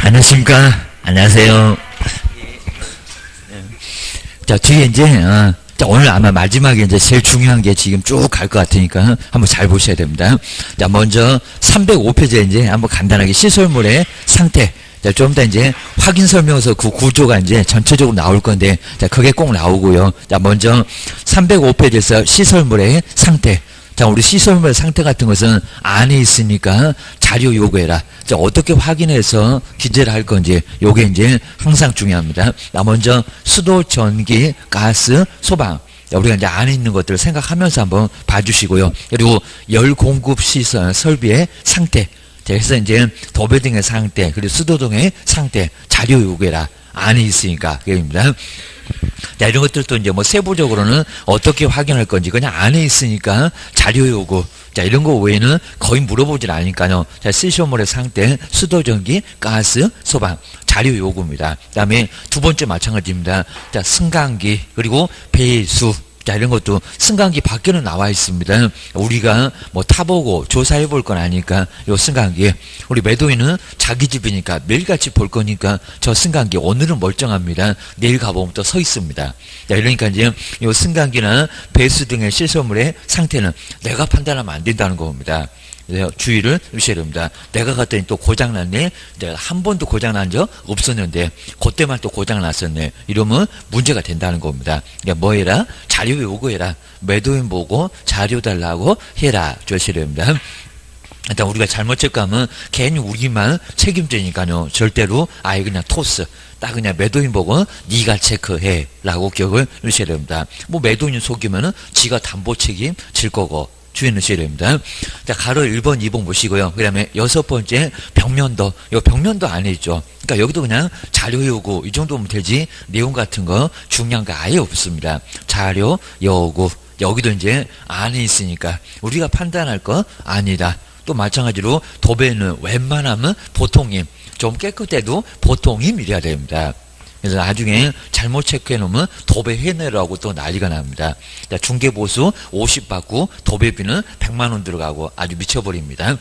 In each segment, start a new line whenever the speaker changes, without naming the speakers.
안녕하십니까. 안녕하세요. 자, 뒤에 이제, 자, 오늘 아마 마지막에 이제 제일 중요한 게 지금 쭉 갈 것 같으니까 한번 잘 보셔야 됩니다. 자, 먼저 305페이지에 이제 한번 간단하게 시설물의 상태. 자, 좀 더 이제 확인 설명서 그 구조가 이제 전체적으로 나올 건데, 자, 그게 꼭 나오고요. 자, 먼저 305페이지에서 시설물의 상태. 자, 우리 시설물 상태 같은 것은 안에 있으니까 자료 요구해라. 자, 어떻게 확인해서 기재를 할 건지, 요게 이제 항상 중요합니다. 자, 먼저 수도, 전기, 가스, 소방. 자, 우리가 이제 안에 있는 것들을 생각하면서 한번 봐주시고요. 그리고 열 공급 시설, 설비의 상태. 자, 그래서 이제 도배 등의 상태, 그리고 수도 등의 상태, 자료 요구해라. 안에 있으니까, 그입니다. 자, 이런 것들도 이제 뭐 세부적으로는 어떻게 확인할 건지 그냥 안에 있으니까 자료 요구. 자, 이런 거 외에는 거의 물어보질 않으니까요. 자, 시설물의 상태, 수도, 전기, 가스, 소방, 자료 요구입니다. 그 다음에 두 번째 마찬가지입니다. 자, 승강기, 그리고 배수. 자, 이런 것도 승강기 밖에는 나와 있습니다. 우리가 뭐 타보고 조사해 볼 건 아니까 요 승강기. 우리 매도인은 자기 집이니까 매일같이 볼 거니까 저 승강기 오늘은 멀쩡합니다. 내일 가보면 또 서 있습니다. 자, 이러니까 이제 요 승강기나 배수 등의 시설물의 상태는 내가 판단하면 안 된다는 겁니다. 주의를 주셔야 됩니다. 내가 갔더니 또 고장났네. 내가 한 번도 고장난 적 없었는데 그때만 또 고장났었네. 이러면 문제가 된다는 겁니다. 그러니까 뭐 해라? 자료 요구해라. 매도인 보고 자료 달라고 해라. 주셔야 됩니다. 일단 우리가 잘못 체크하면 괜히 우리만 책임지니까요. 절대로 아예 그냥 토스. 딱 그냥 매도인 보고 네가 체크해 라고 기억을 주셔야 됩니다. 뭐 매도인 속이면은 지가 담보 책임 질 거고 주의 넣으셔야 됩니다. 자, 가로 1번, 2번 보시고요. 그 다음에 여섯 번째, 벽면도. 요 벽면도 안에 있죠. 그러니까 여기도 그냥 자료 요구, 이 정도면 되지, 내용 같은 거 중요한 거 아예 없습니다. 자료 요구. 여기도 이제 안에 있으니까 우리가 판단할 거 아니다. 또 마찬가지로 도배는 웬만하면 보통임. 좀 깨끗해도 보통임 이래야 됩니다. 그래서 나중에 잘못 체크해 놓으면 도배해내라고 또 난리가 납니다. 자, 중개보수 50 받고 도배비는 100만 원 들어가고 아주 미쳐버립니다.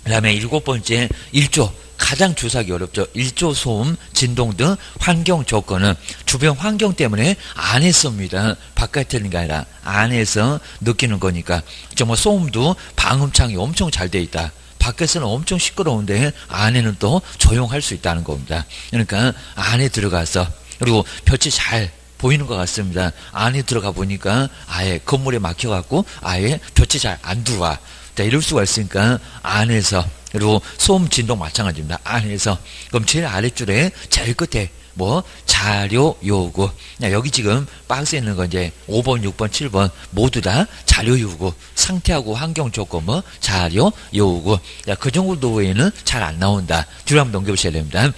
그 다음에 일곱 번째 1조. 가장 조사하기 어렵죠. 1조 소음, 진동 등 환경 조건은 주변 환경 때문에 안에서입니다. 바깥에 있는 게 아니라 안에서 느끼는 거니까. 정말 소음도 방음창이 엄청 잘 돼 있다. 밖에서는 엄청 시끄러운데 안에는 또 조용할 수 있다는 겁니다. 그러니까 안에 들어가서, 그리고 볕이 잘 보이는 것 같습니다. 안에 들어가 보니까 아예 건물에 막혀갖고 아예 볕이 잘 안 들어와. 자, 이럴 수가 있으니까 안에서, 그리고 소음 진동 마찬가지입니다. 안에서. 그럼 제일 아랫줄에 제일 끝에 뭐 자료 요구. 여기 지금 박스에 있는 건 이제 5번, 6번, 7번 모두 다 자료 요구. 상태하고 환경 조건 뭐 자료 요구. 그 정도 외에는 잘 안 나온다. 뒤로 한번 넘겨보셔야 됩니다.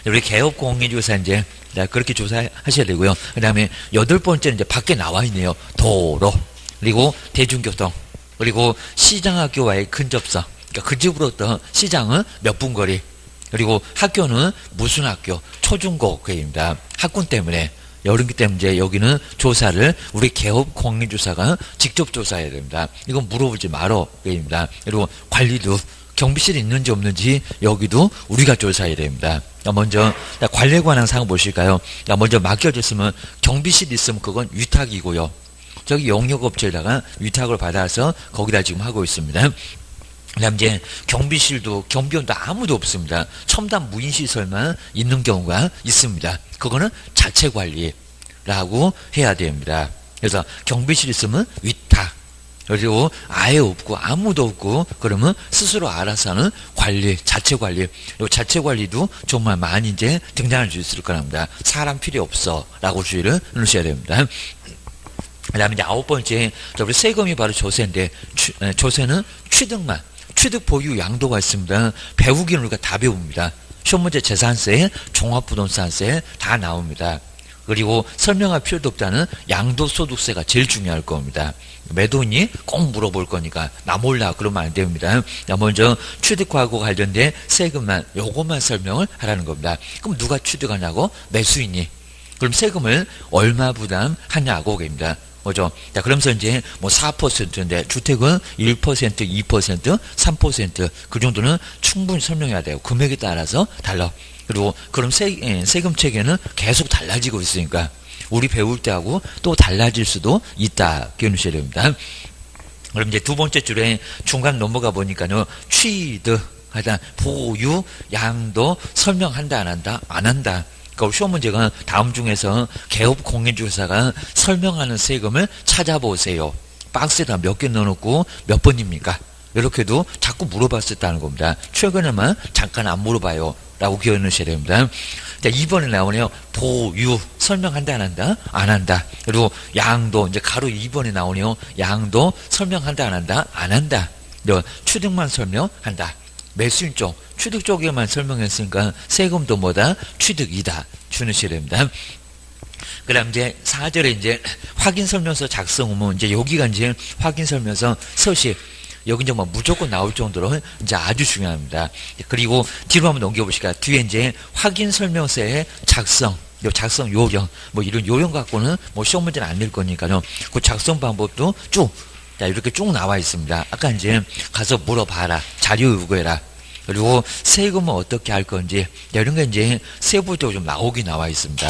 우리 개업 공인조사 이제 그렇게 조사하셔야 되고요. 그 다음에 여덟 번째는 이제 밖에 나와 있네요. 도로, 그리고 대중교통, 그리고 시장학교와의 근접성. 그러니까 그 집으로부터 시장은 몇 분 거리. 그리고 학교는 무슨 학교? 초중고교입니다. 학군 때문에. 여름기 때문에 이제 여기는 조사를 우리 개업 공인조사가 직접 조사해야 됩니다. 이건 물어보지 말어. 입니다. 그리고 관리도 경비실이 있는지 없는지 여기도 우리가 조사해야 됩니다. 먼저 관리에 관한 사항 보실까요? 먼저 맡겨졌으면 경비실 있으면 그건 위탁이고요. 저기 용역업체에다가 위탁을 받아서 거기다 지금 하고 있습니다. 그 다음 이제 경비실도 경비원도 아무도 없습니다. 첨단 무인시설만 있는 경우가 있습니다. 그거는 자체 관리라고 해야 됩니다. 그래서 경비실 있으면 위탁, 그리고 아예 없고 아무도 없고 그러면 스스로 알아서 하는 관리, 자체 관리. 이 자체 관리도 정말 많이 이제 등장할 수 있을 거랍니다. 사람 필요 없어 라고 주의를 넣으셔야 됩니다. 그 다음에 이제 아홉 번째, 우리 세금이 바로 조세인데, 조세는 취득만, 취득 보유 양도가 있습니다. 배우기는 우리가 다 배웁니다. 시험 문제 재산세, 종합부동산세 다 나옵니다. 그리고 설명할 필요도 없다는 양도소득세가 제일 중요할 겁니다. 매도인이 꼭 물어볼 거니까 나 몰라 그러면 안 됩니다. 먼저 취득하고 관련된 세금만, 요것만 설명을 하라는 겁니다. 그럼 누가 취득하냐고? 매수인이. 그럼 세금을 얼마 부담하냐고 입니다. 뭐죠? 자, 그러면서 이제 뭐 4%인데 주택은 1%, 2%, 3%그 정도는 충분히 설명해야 돼요. 금액에 따라서 달라. 그리고 그럼 세금 체계는 계속 달라지고 있으니까 우리 배울 때하고 또 달라질 수도 있다. 기억하셔야 됩니다. 그럼 이제 두 번째 줄에 중간 넘어가 보니까요. 취득하다, 보유, 양도 설명한다, 안 한다? 안 한다. 그러니까 시험 문제가 다음 중에서 개업 공인중개사가 설명하는 세금을 찾아보세요. 박스에다 몇 개 넣어놓고 몇 번입니까? 이렇게도 자꾸 물어봤었다는 겁니다. 최근에만 잠깐 안 물어봐요. 라고 기억해 놓으셔야 됩니다. 자, 2번에 나오네요. 보유, 설명한다, 안 한다? 안 한다. 그리고 양도, 이제 가로 2번에 나오네요. 양도, 설명한다, 안 한다? 안 한다. 취득만 설명한다. 매수인 쪽, 취득 쪽에만 설명했으니까 세금도 뭐다? 취득이다. 주셔야 됩니다. 그 다음 이제 4절에 이제 확인설명서 작성 의무, 이제 여기가 이제 확인설명서 서식. 여기 이제 뭐 무조건 나올 정도로 이제 아주 중요합니다. 그리고 뒤로 한번 넘겨보실까요? 뒤에 이제 확인설명서의 작성, 작성 요령, 뭐 이런 요령 갖고는 뭐 시험 문제는 안 낼 거니까요. 그 작성 방법도 쭉, 자, 이렇게 쭉 나와 있습니다. 아까 이제 가서 물어봐라. 자료 요구해라. 그리고 세금은 어떻게 할 건지, 이런 게 이제 세부적으로 좀 나와 있습니다.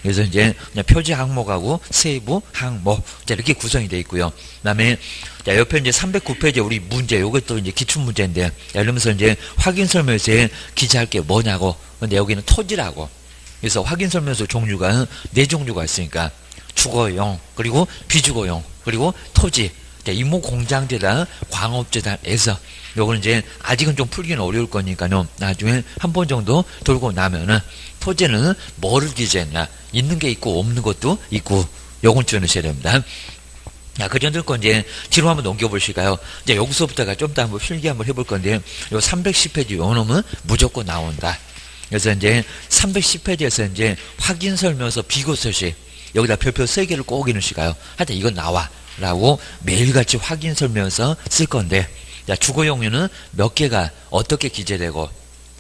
그래서 이제 그냥 표지 항목하고 세부 항목, 자, 이렇게 구성이 되어 있고요. 그 다음에, 자, 옆에 이제 309페이지 우리 문제, 요것도 이제 기출문제인데, 자, 이러면서 이제 확인설명서에 기재할 게 뭐냐고. 근데 여기는 토지라고. 그래서 확인설명서 종류가 4종류가 있으니까, 주거용, 그리고 비주거용, 그리고 토지, 자, 임목공장재단, 광업재단에서, 요거는 이제 아직은 좀 풀기는 어려울 거니까요. 나중에 한 번 정도 돌고 나면은, 토지는 뭐를 기재했나? 있는 게 있고 없는 것도 있고, 요건 좀 넣으셔야 됩니다. 자, 그 정도 건 이제 뒤로 한번 넘겨보실까요? 이제 여기서부터가 좀 더 한번 필기 한번 해볼 건데, 요 310페이지 요 놈은 무조건 나온다. 그래서 이제 310페이지에서 이제 확인설명서 비고서식, 여기다 별표 3개를 꼭 해놓으실까요? 하여튼 이건 나와. 라고 매일같이 확인설명서 쓸 건데, 자, 주거용유는 몇 개가 어떻게 기재되고,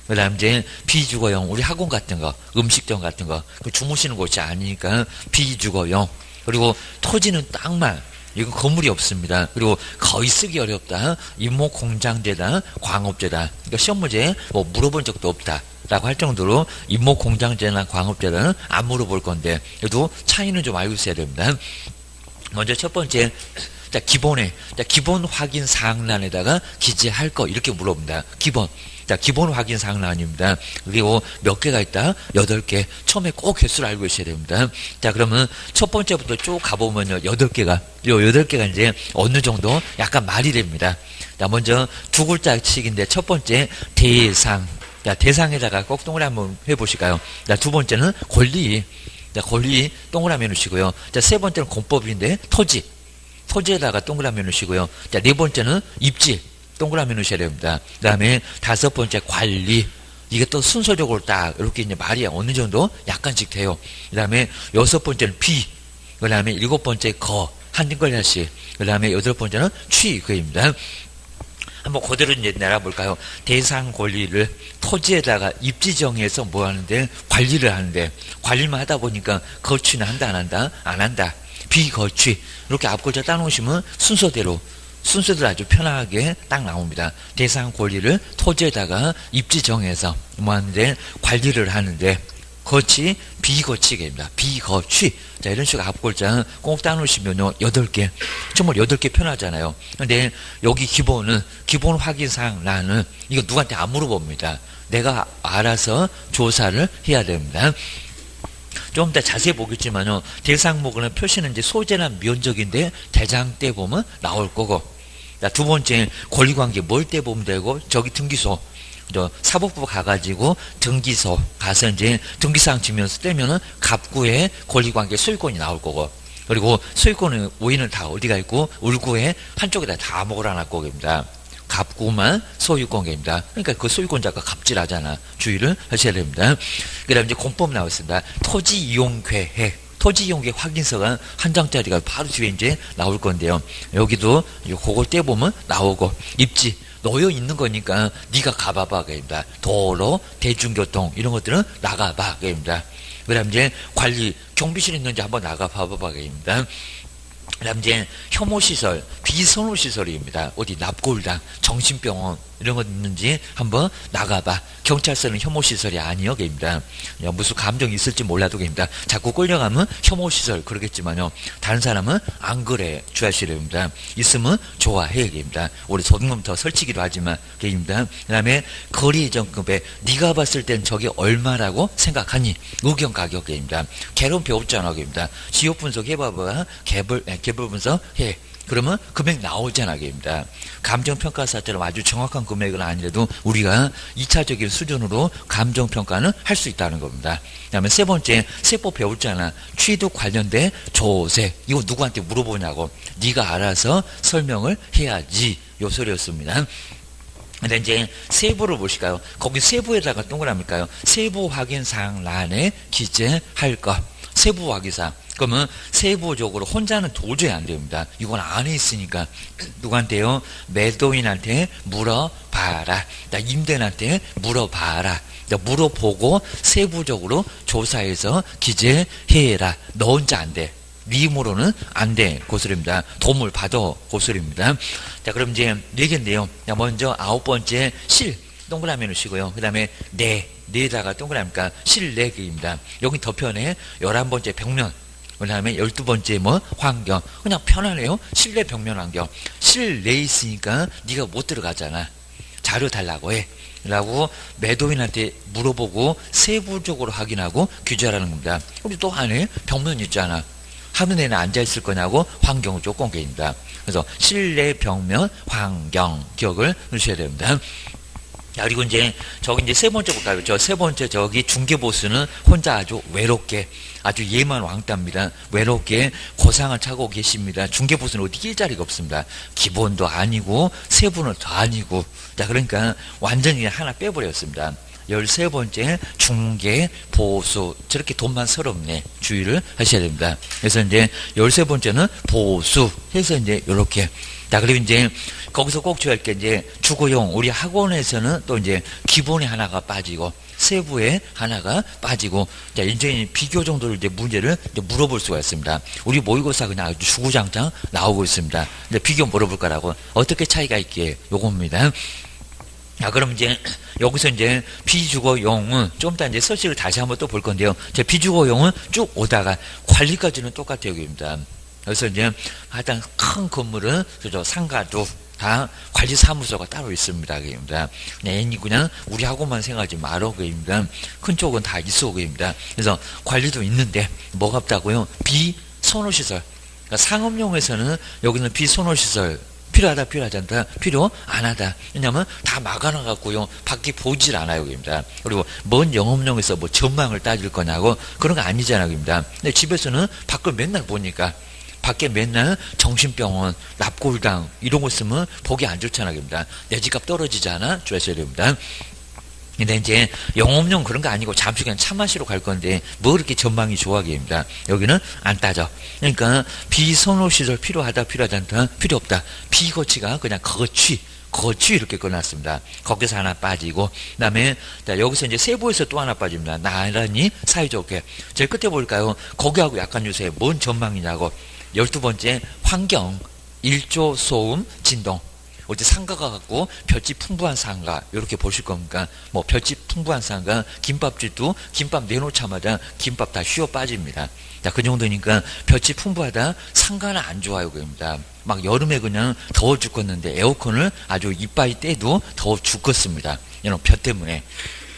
그 다음 이제 비주거용, 우리 학원 같은 거, 음식점 같은 거, 주무시는 곳이 아니니까 비주거용. 그리고 토지는 땅만, 이건 건물이 없습니다. 그리고 거의 쓰기 어렵다. 임목공장재다, 광업재다. 그러니까 시험 문제에 뭐 물어본 적도 없다. 라고 할 정도로 임목공장재나 광업재다는 안 물어볼 건데, 그래도 차이는 좀 알고 있어야 됩니다. 먼저 첫 번째, 자, 기본 확인 사항란에다가 기재할 거, 이렇게 물어봅니다. 기본. 자, 기본 확인 사항란입니다. 그리고 몇 개가 있다? 8개. 처음에 꼭 개수를 알고 있어야 됩니다. 자, 그러면 첫 번째부터 쭉 가보면요. 8개가. 요 8개가 이제 어느 정도 약간 말이 됩니다. 자, 먼저 두 글자씩인데 첫 번째 대상. 자, 대상에다가 꼭 동그라미 한번 해보실까요? 자, 두 번째는 권리. 자, 권리 동그라미 해놓으시고요. 자, 세 번째는 공법인데 토지. 토지에다가 동그라미 해놓으시고요. 자, 네 번째는 입지. 동그라미 넣으셔야 됩니다. 그 다음에 다섯 번째 관리. 이게 또 순서적으로 딱 이렇게 이제 말이 어느 정도 약간씩 돼요. 그 다음에 여섯 번째는 비. 그 다음에 일곱 번째 거. 한 글자씩. 그 다음에 여덟 번째는 취. 그입니다. 한번 그대로 이제 내려볼까요? 대상 권리를 토지에다가 입지 정해서 뭐 하는데? 관리를 하는데, 관리만 하다 보니까 거취는 한다, 안 한다? 안 한다. 비거취. 이렇게 앞글자 따놓으시면 순서대로 아주 편하게 딱 나옵니다. 대상 권리를 토지에다가 입지 정해서 뭐 하는데? 관리를 하는데, 거치, 비거치계입니다. 비거취. 자, 이런 식으로 앞글자 꼭 따놓으시면요, 8개. 정말 8개 편하잖아요. 근데 여기 기본 확인사항 나는, 이거 누구한테 안 물어봅니다. 내가 알아서 조사를 해야 됩니다. 좀 더 자세히 보겠지만요, 대상목은 표시는 이제 소재나 면적인데, 대장 때 보면 나올 거고. 자, 두 번째, 권리관계 뭘 때 보면 되고, 저기 등기소. 사법부 가가지고 등기소 가서 이제 등기사항 지면서 떼면은 갑구에 권리관계 소유권이 나올 거고, 그리고 소유권의 오인은 다 어디가 있고 울구에 한쪽에다 다 먹으라는 거입니다. 갑구만 소유권계입니다. 그러니까 그 소유권자가 갑질하잖아. 주의를 하셔야 됩니다. 그 다음에 이제 공법 나왔습니다. 토지 이용 계획. 토지 이용계획 확인서가 한 장짜리가 바로 뒤에 이제 나올 건데요. 여기도 그걸 떼보면 나오고, 입지. 놓여 있는 거니까 네가 가봐봐 그입니다. 도로, 대중교통 이런 것들은 나가봐 그입니다. 그다음 이제 관리, 경비실 있는지 한번 나가봐봐 그입니다. 그다음 이제 혐오시설, 비선호시설입니다. 어디 납골당, 정신병원 이런 거 있는지 한번 나가봐. 경찰서는 혐오시설이 아니요, 게입니다. 무슨 감정이 있을지 몰라도 게입니다. 자꾸 끌려가면 혐오시설 그러겠지만요. 다른 사람은 안 그래, 주하시랍니다. 있으면 좋아해, 게입니다. 우리 소금부터 설치기도 하지만, 게입니다. 그 다음에 거리 정급에 네가 봤을 땐 저게 얼마라고 생각하니? 의견 가격, 게입니다. 개론 배웠잖아, 게입니다. 지역 분석 해봐봐. 개별 분석 해. 그러면 금액 나오잖아, 게입니다. 감정평가사처럼 아주 정확한 금액은 아니라도 우리가 2차적인 수준으로 감정평가는 할 수 있다는 겁니다. 그 다음에 세 번째, 세법 배웠잖아. 취득 관련된 조세. 이거 누구한테 물어보냐고. 네가 알아서 설명을 해야지. 요 소리였습니다. 근데 이제 세부를 보실까요? 거기 세부에다가 동그라미일까요? 세부 확인사항 란에 기재할 것. 세부 확인사항. 그러면 세부적으로 혼자는 도저히 안 됩니다. 이건 안에 있으니까 누구한테요? 매도인한테 물어봐라. 임대인한테 물어봐라. 물어보고 세부적으로 조사해서 기재해라. 너 혼자 안 돼. 네 힘으로는 안 돼. 고소리입니다. 도움을 받아. 고소리입니다. 자, 그럼 이제 네 개인데요. 먼저 9번째 실. 동그라미 놓으시고요. 그 다음에 네다가 동그라미니까 실내기입니다. 여기 덮여내 11번째 벽면. 그 다음에 12번째 환경. 그냥 편하네요. 실내 벽면 환경. 실내에 있으니까 네가 못 들어가잖아. 자료 달라고 해. 라고 매도인한테 물어보고 세부적으로 확인하고 규제하라는 겁니다. 우리 또 안에 벽면 있잖아. 하늘에는 앉아있을 거냐고 환경을 조건 게입니다. 그래서 실내 벽면 환경 기억을 넣으셔야 됩니다. 자, 그리고 이제 세 번째 볼까요? 저 세 번째 중개보수는 혼자 아주 외롭게 아주 예만왕따입니다. 외롭게 고상을 차고 계십니다. 중개보수는 어디 낄 자리가 없습니다. 기본도 아니고 세부는 더 아니고. 자, 그러니까 완전히 하나 빼버렸습니다. 13번째 중개보수. 저렇게 돈만 서럽네. 주의를 하셔야 됩니다. 그래서 이제 13번째는 보수 해서 이제 요렇게. 자, 그리고 이제 거기서 꼭 줘야 할 게 이제 주거용. 우리 학원에서는 또 이제 기본에 하나가 빠지고 세부에 하나가 빠지고. 자, 이제 비교 정도를 이제 문제를 이제 물어볼 수가 있습니다. 우리 모의고사 그냥 아주 주구장창 나오고 있습니다. 근데 비교 물어볼 거라고. 어떻게 차이가 있게 요겁니다. 자, 그럼 이제 여기서 이제 비주거용은 좀 이따 이제 설치를 다시 한번 또 볼 건데요. 제 비주거용은 쭉 오다가 관리까지는 똑같아요, 여기입니다. 그래서 이제 하여튼 큰 건물은 그죠, 상가도 다 관리사무소가 따로 있습니다, 그입니다. 그냥 우리 하고만 생각하지 말어, 그입니다. 큰 쪽은 다 있어, 그입니다. 그래서 관리도 있는데 뭐가 없다고요? 비선호시설. 그러니까 상업용에서는 여기는 비선호시설. 필요하다, 필요하지 않다, 필요 안 하다. 왜냐면 다 막아놔갖고요, 밖에 보질 않아요, 그입니다. 그리고 먼 영업용에서 전망을 따질 거냐고, 그런 거 아니잖아요, 그입니다. 근데 집에서는 밖을 맨날 보니까, 밖에 맨날 정신병원, 납골당, 이런 거 쓰면 보기 안 좋잖아요, 그입니다. 내 집값 떨어지잖아, 주의하셔야 됩니다. 근데 이제 영업용 그런 거 아니고 잠시 그냥 차 마시러 갈 건데 뭐 그렇게 전망이 좋아하게입니다. 여기는 안 따져. 그러니까 비선호시설 필요하다, 필요하지 않다, 필요 없다. 비거치가 그냥 거치 이렇게 꺼놨습니다. 거기서 하나 빠지고, 그 다음에 여기서 이제 세부에서 또 하나 빠집니다. 나란히 사이좋게. 제일 끝에 볼까요? 거기하고 약간 요새 뭔 전망이냐고. 12번째 환경, 일조, 소음, 진동. 어제 상가가 갖고 볏짚 풍부한 상가 이렇게 보실 겁니까? 볏짚 풍부한 상가, 김밥집도 김밥 내놓자마자 김밥 다 휘어 빠집니다. 자, 그 정도니까 볏짚 풍부하다, 상가는 안 좋아요, 그입니다. 막 여름에 그냥 더워 죽겠는데 에어컨을 아주 이빠이 떼도 더워 죽겠습니다. 이런 볕 때문에.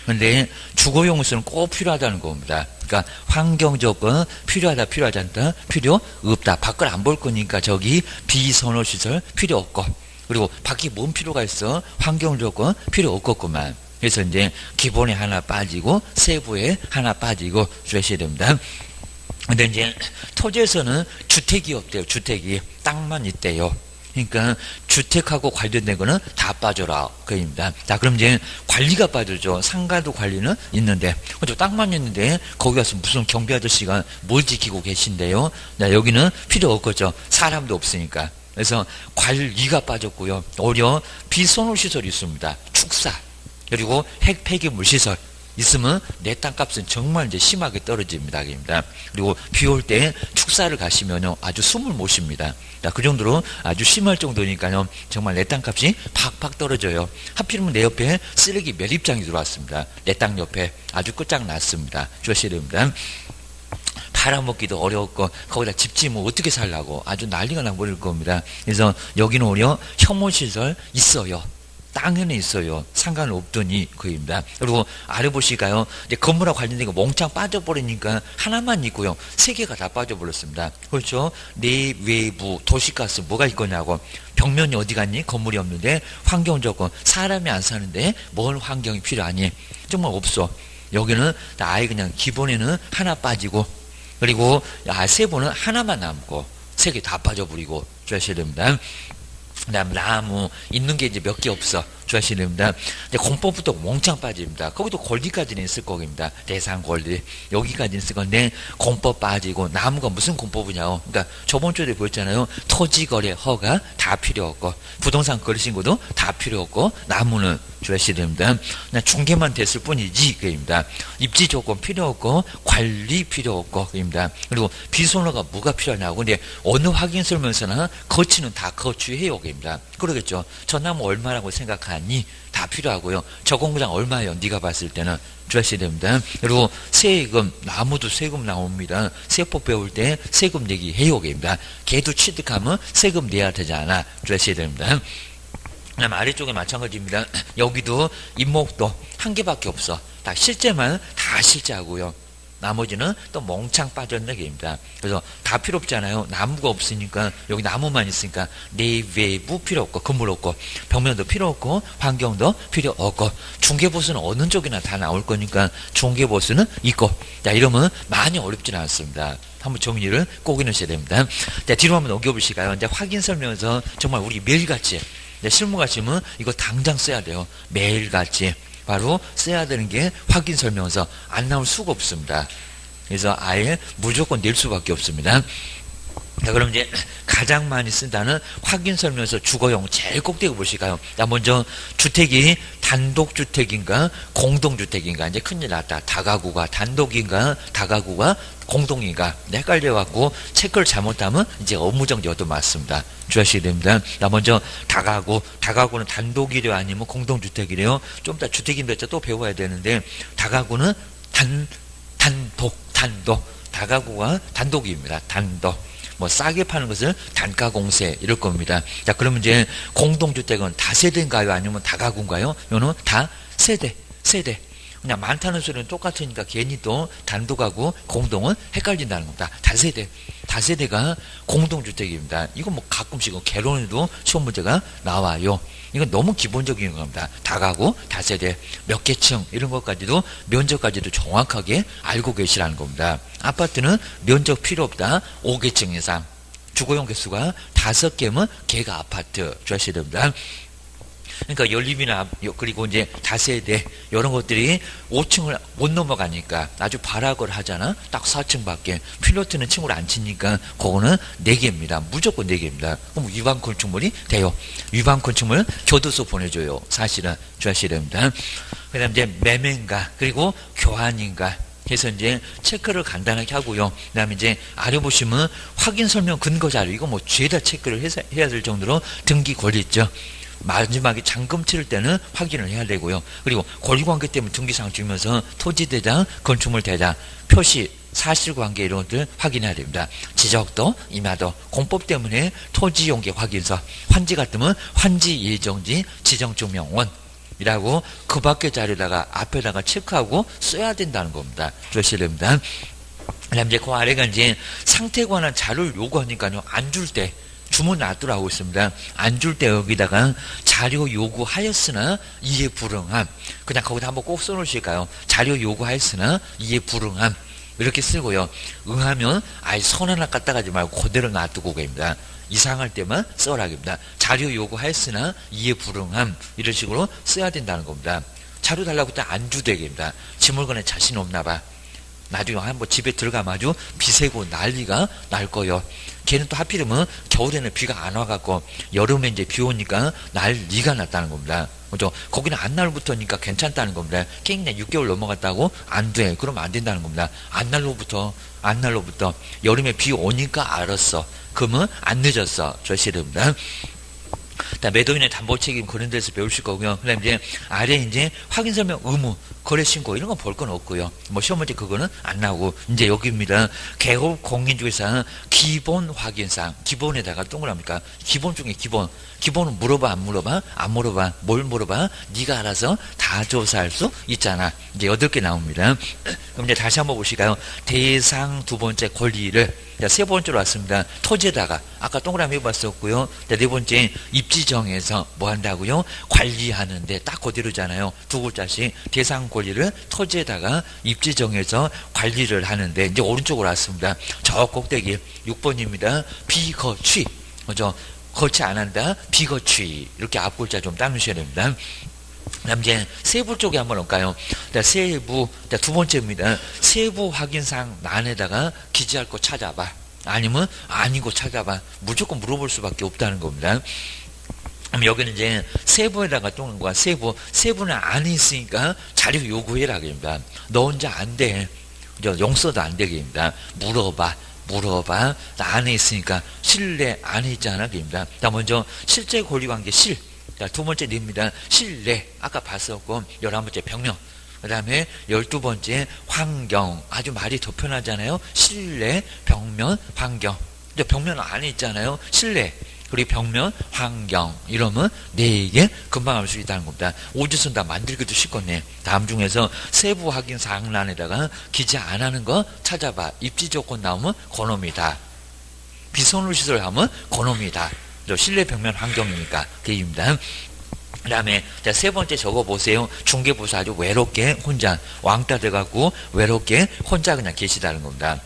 근데 주거용으로는 꼭 필요하다는 겁니다. 그러니까 환경조건 필요하다, 필요하지 않다, 필요 없다. 밖을 안 볼 거니까 저기 비선호시설 필요 없고. 그리고 밖에 뭔 필요가 있어? 환경 조건 필요 없겠구만. 그래서 이제 기본에 하나 빠지고 세부에 하나 빠지고 주셔야 됩니다. 근데 이제 토지에서는 주택이 없대요. 주택이 땅만 있대요. 그러니까 주택하고 관련된 거는 다 빠져라, 그입니다. 자, 그럼 이제 관리가 빠져죠. 상가도 관리는 있는데, 그죠? 땅만 있는데 거기 가서 무슨 경비 아저씨가 뭘 지키고 계신데요? 자, 여기는 필요 없겠죠. 사람도 없으니까. 그래서 관리가 빠졌고요. 오히려 비선호시설이 있습니다. 축사, 그리고 핵폐기물 시설. 있으면 내 땅값은 정말 이제 심하게 떨어집니다. 그리고 비 올 때 축사를 가시면요 아주 숨을 못 쉽니다. 그 정도로 아주 심할 정도니까요 정말 내 땅값이 팍팍 떨어져요. 하필이면 내 옆에 쓰레기 매립장이 들어왔습니다. 내 땅 옆에 아주 끝장났습니다. 조심해야 됩니다. 팔아먹기도 어려웠고 거기다 집 지으면 어떻게 살라고 아주 난리가 나버릴 겁니다. 그래서 여기는 오히려 혐오시설 있어요. 땅에는 있어요. 상관은 없더니 그입니다. 그리고 아래 보실까요? 이제 건물하고 관련된 거 몽창 빠져버리니까 하나만 있고요. 세 개가 다 빠져버렸습니다. 그렇죠? 내외부 도시가스 뭐가 있거냐고. 벽면이 어디 갔니? 건물이 없는데 환경 조건 사람이 안 사는데 뭘 환경이 필요하니? 정말 없어. 여기는 아예 그냥 기본에는 하나 빠지고 그리고 세번은 하나만 남고 세 개 다 빠져버리고 주셔야 됩니다. 그 다음 나무 있는 게 이제 몇 개 없어 주셔야 됩니다. 이제 공법부터 몽창 빠집니다. 거기도 권리까지는 있을 겁니다. 대상 권리 여기까지는 있을 건데 공법 빠지고 나무가 무슨 공법이냐고. 그러니까 저번 주에 보였잖아요. 토지 거래 허가 다 필요 없고 부동산 거래 신고도 다 필요 없고 나무는 주셔야 됩니다. 그냥 중개만 됐을 뿐이지 그입니다. 입지 조건 필요 없고 관리 필요 없고 그입니다. 그리고 비소노가 뭐가 필요하냐고. 근데 어느 확인 설명서나 거치는 다 거치해요 그입니다. 그러겠죠. 저 나무 얼마라고 생각하니? 다 필요하고요. 저 공장 얼마예요? 네가 봤을 때는 주셔야 됩니다. 그리고 세금 나무도 세금 나옵니다. 세법 배울 때 세금 내기 해요 그입니다. 개도 취득하면 세금 내야 되지 않아 주셔야 됩니다. 그다음 아래쪽에 마찬가지입니다. 여기도 임목도 한 개밖에 없어. 다 실제만 다 실제하고요. 나머지는 또 멍창 빠졌는 게입니다. 그래서 다 필요 없잖아요. 나무가 없으니까 여기 나무만 있으니까 내외부 필요 없고 건물 없고 벽면도 필요 없고 환경도 필요 없고 중개보수는 어느 쪽이나 다 나올 거니까 중개보수는 있고 자 이러면 많이 어렵지는 않습니다. 한번 정리를 꼭 해놓으셔야 됩니다. 자 뒤로 한번 넘겨보실까요? 이제 확인 설명서 정말 우리 매일같이 실무가시면 이거 당장 써야 돼요. 매일같이 바로 써야 되는 게 확인 설명서 안 나올 수가 없습니다. 그래서 아예 무조건 낼 수밖에 없습니다. 자, 그럼 이제 가장 많이 쓴다는 확인 설명서 주거용 제일 꼭대기 보실까요? 자, 먼저 주택이 단독주택인가 공동주택인가 이제 큰일 났다. 다가구가 단독인가 다가구가 공동인가 헷갈려갖고 체크를 잘못하면 이제 업무정지 얻어맞습니다. 주의하셔야 됩니다. 자, 먼저 다가구는 단독이래요 아니면 공동주택이래요? 좀 이따 주택인배자 또 배워야 되는데 다가구는 단독 다가구가 단독입니다. 단독 뭐 싸게 파는 것을 단가공세 이럴 겁니다. 자 그러면 이제 공동주택은 다세대인가요 아니면 다가구인가요? 이거는 다세대 그냥 많다는 소리는 똑같으니까 괜히 또 단독하고 공동은 헷갈린다는 겁니다. 다세대가 공동주택입니다. 이거 뭐 가끔씩은 개론에도 시험 문제가 나와요. 이건 너무 기본적인 겁니다. 다가구, 다세대, 몇 개 층 이런 것까지도 면적까지도 정확하게 알고 계시라는 겁니다. 아파트는 면적 필요 없다. 5개 층 이상. 주거용 개수가 5개면 개가 아파트 주셔야 됩니다. 그러니까 연립이나 그리고 이제 다세대 이런 것들이 5층을 못 넘어가니까 아주 발악을 하잖아. 딱 4층밖에 필로트는 층을 안 치니까 그거는 4개입니다. 무조건 4개입니다. 그럼 위반 건축물이 돼요. 위반 건축물 교도소 보내줘요. 사실은 주셔야 됩니다. 그다음 이제 매매인가 그리고 교환인가 해서 이제 체크를 간단하게 하고요. 그 다음에 이제 아래 보시면 확인 설명 근거 자료 이거 뭐 죄다 체크를 해야 될 정도로 등기 권리 있죠. 마지막에 잔금 치를 때는 확인을 해야 되고요. 그리고 권리관계 때문에 등기상 주면서 토지대장, 건축물대장, 표시, 사실관계 이런 것들 확인해야 됩니다. 지적도, 임야도, 공법 때문에 토지용계 확인서, 환지 같으면 환지 예정지, 지정증명원 이라고 그 밖의 자료다가 앞에다가 체크하고 써야 된다는 겁니다. 주셔야 됩니다. 그다음 이제 그 아래가 이제 상태에 관한 자료를 요구하니까요. 안 줄 때 주문 놔두라고 있습니다. 안 줄 때 여기다가 자료 요구하였으나 이해 불응함. 그냥 거기다 한번 꼭 써놓으실까요? 자료 요구하였으나 이해 불응함. 이렇게 쓰고요. 응하면 아예 선 하나 갖다 가지 말고 그대로 놔두고 갑니다. 이상할 때만 써라입니다. 자료 요구하였으나 이해 불응함. 이런 식으로 써야 된다는 겁니다. 자료 달라고 때 안 주되게입니다. 지 물건에 자신 없나 봐. 나중에 한번 집에 들어가면 아주 비새고 난리가 날 거예요. 걔는 또 하필이면 겨울에는 비가 안 와갖고 여름에 이제 비 오니까 난리가 났다는 겁니다. 그죠? 거기는 안날로부터니까 괜찮다는 겁니다. 그냥 6개월 넘어갔다고 안 돼. 그러면 안 된다는 겁니다. 안날로부터 여름에 비 오니까 알았어. 그러면 안 늦었어. 조심합니다. 매도인의 담보 책임 그런 데서 배우실 거고요. 그다음에 이제 아래 이제 확인 설명 의무, 거래 신고 이런 건 볼 건 없고요. 뭐 시험 문제 그거는 안 나오고 이제 여기입니다. 개업 공인중개사 기본 확인사항, 기본에다가 동그라미니까 기본 중에 기본은 물어봐 안 물어봐? 안 물어봐. 뭘 물어봐? 네가 알아서 다 조사할 수 있잖아. 이제 8개 나옵니다. 그럼 이제 다시 한번 보실까요? 대상 두 번째 권리를 세 번째로 왔습니다. 토지에다가 아까 동그라미 해봤었고요. 네 번째 입지정에서 뭐 한다고요? 관리하는데 딱 그대로잖아요. 두 글자씩 대상 권리를 토지에다가 입지정에서 관리를 하는데 이제 오른쪽으로 왔습니다. 저 꼭대기 6번입니다. 비거취 그죠? 거치 안 한다. 비거취 이렇게 앞글자 좀 따누셔야 됩니다. 그다음 이제 세부 쪽에 한번 올까요? 세부 두 번째입니다. 세부 확인사항 난에다가 기재할 거 찾아봐. 아니면 아니고 찾아봐. 무조건 물어볼 수밖에 없다는 겁니다. 그럼 여기는 이제 세부에다가 또는 거야. 세부는 안에 있으니까 자료 요구해라 그럽니다. 너 혼자 안 돼. 용서도 안 되게입니다. 물어봐. 나 안에 있으니까 실내 안에 있잖아 그럽니다. 자 먼저 실제 권리관계 두 번째 닙니다. 실내 아까 봤었고 11번째 병력 그 다음에 12번째 환경 아주 말이 더 편하잖아요. 실내 벽면 환경 벽면 안에 있잖아요. 실내 그리고 벽면 환경 이러면 4개 금방 알 수 있다는 겁니다. 오지선 다 만들기도 쉽겠네. 다음 중에서 세부 확인 사항란에다가 기재 안 하는 거 찾아봐. 입지 조건 나오면 그놈이다. 비선호 시설 하면 그놈이다. 실내 벽면 환경이니까 그입니다. 그 다음에 세 번째 적어보세요. 중개보수 아주 외롭게 혼자 왕따 돼갖고 외롭게 혼자 그냥 계시다는 겁니다.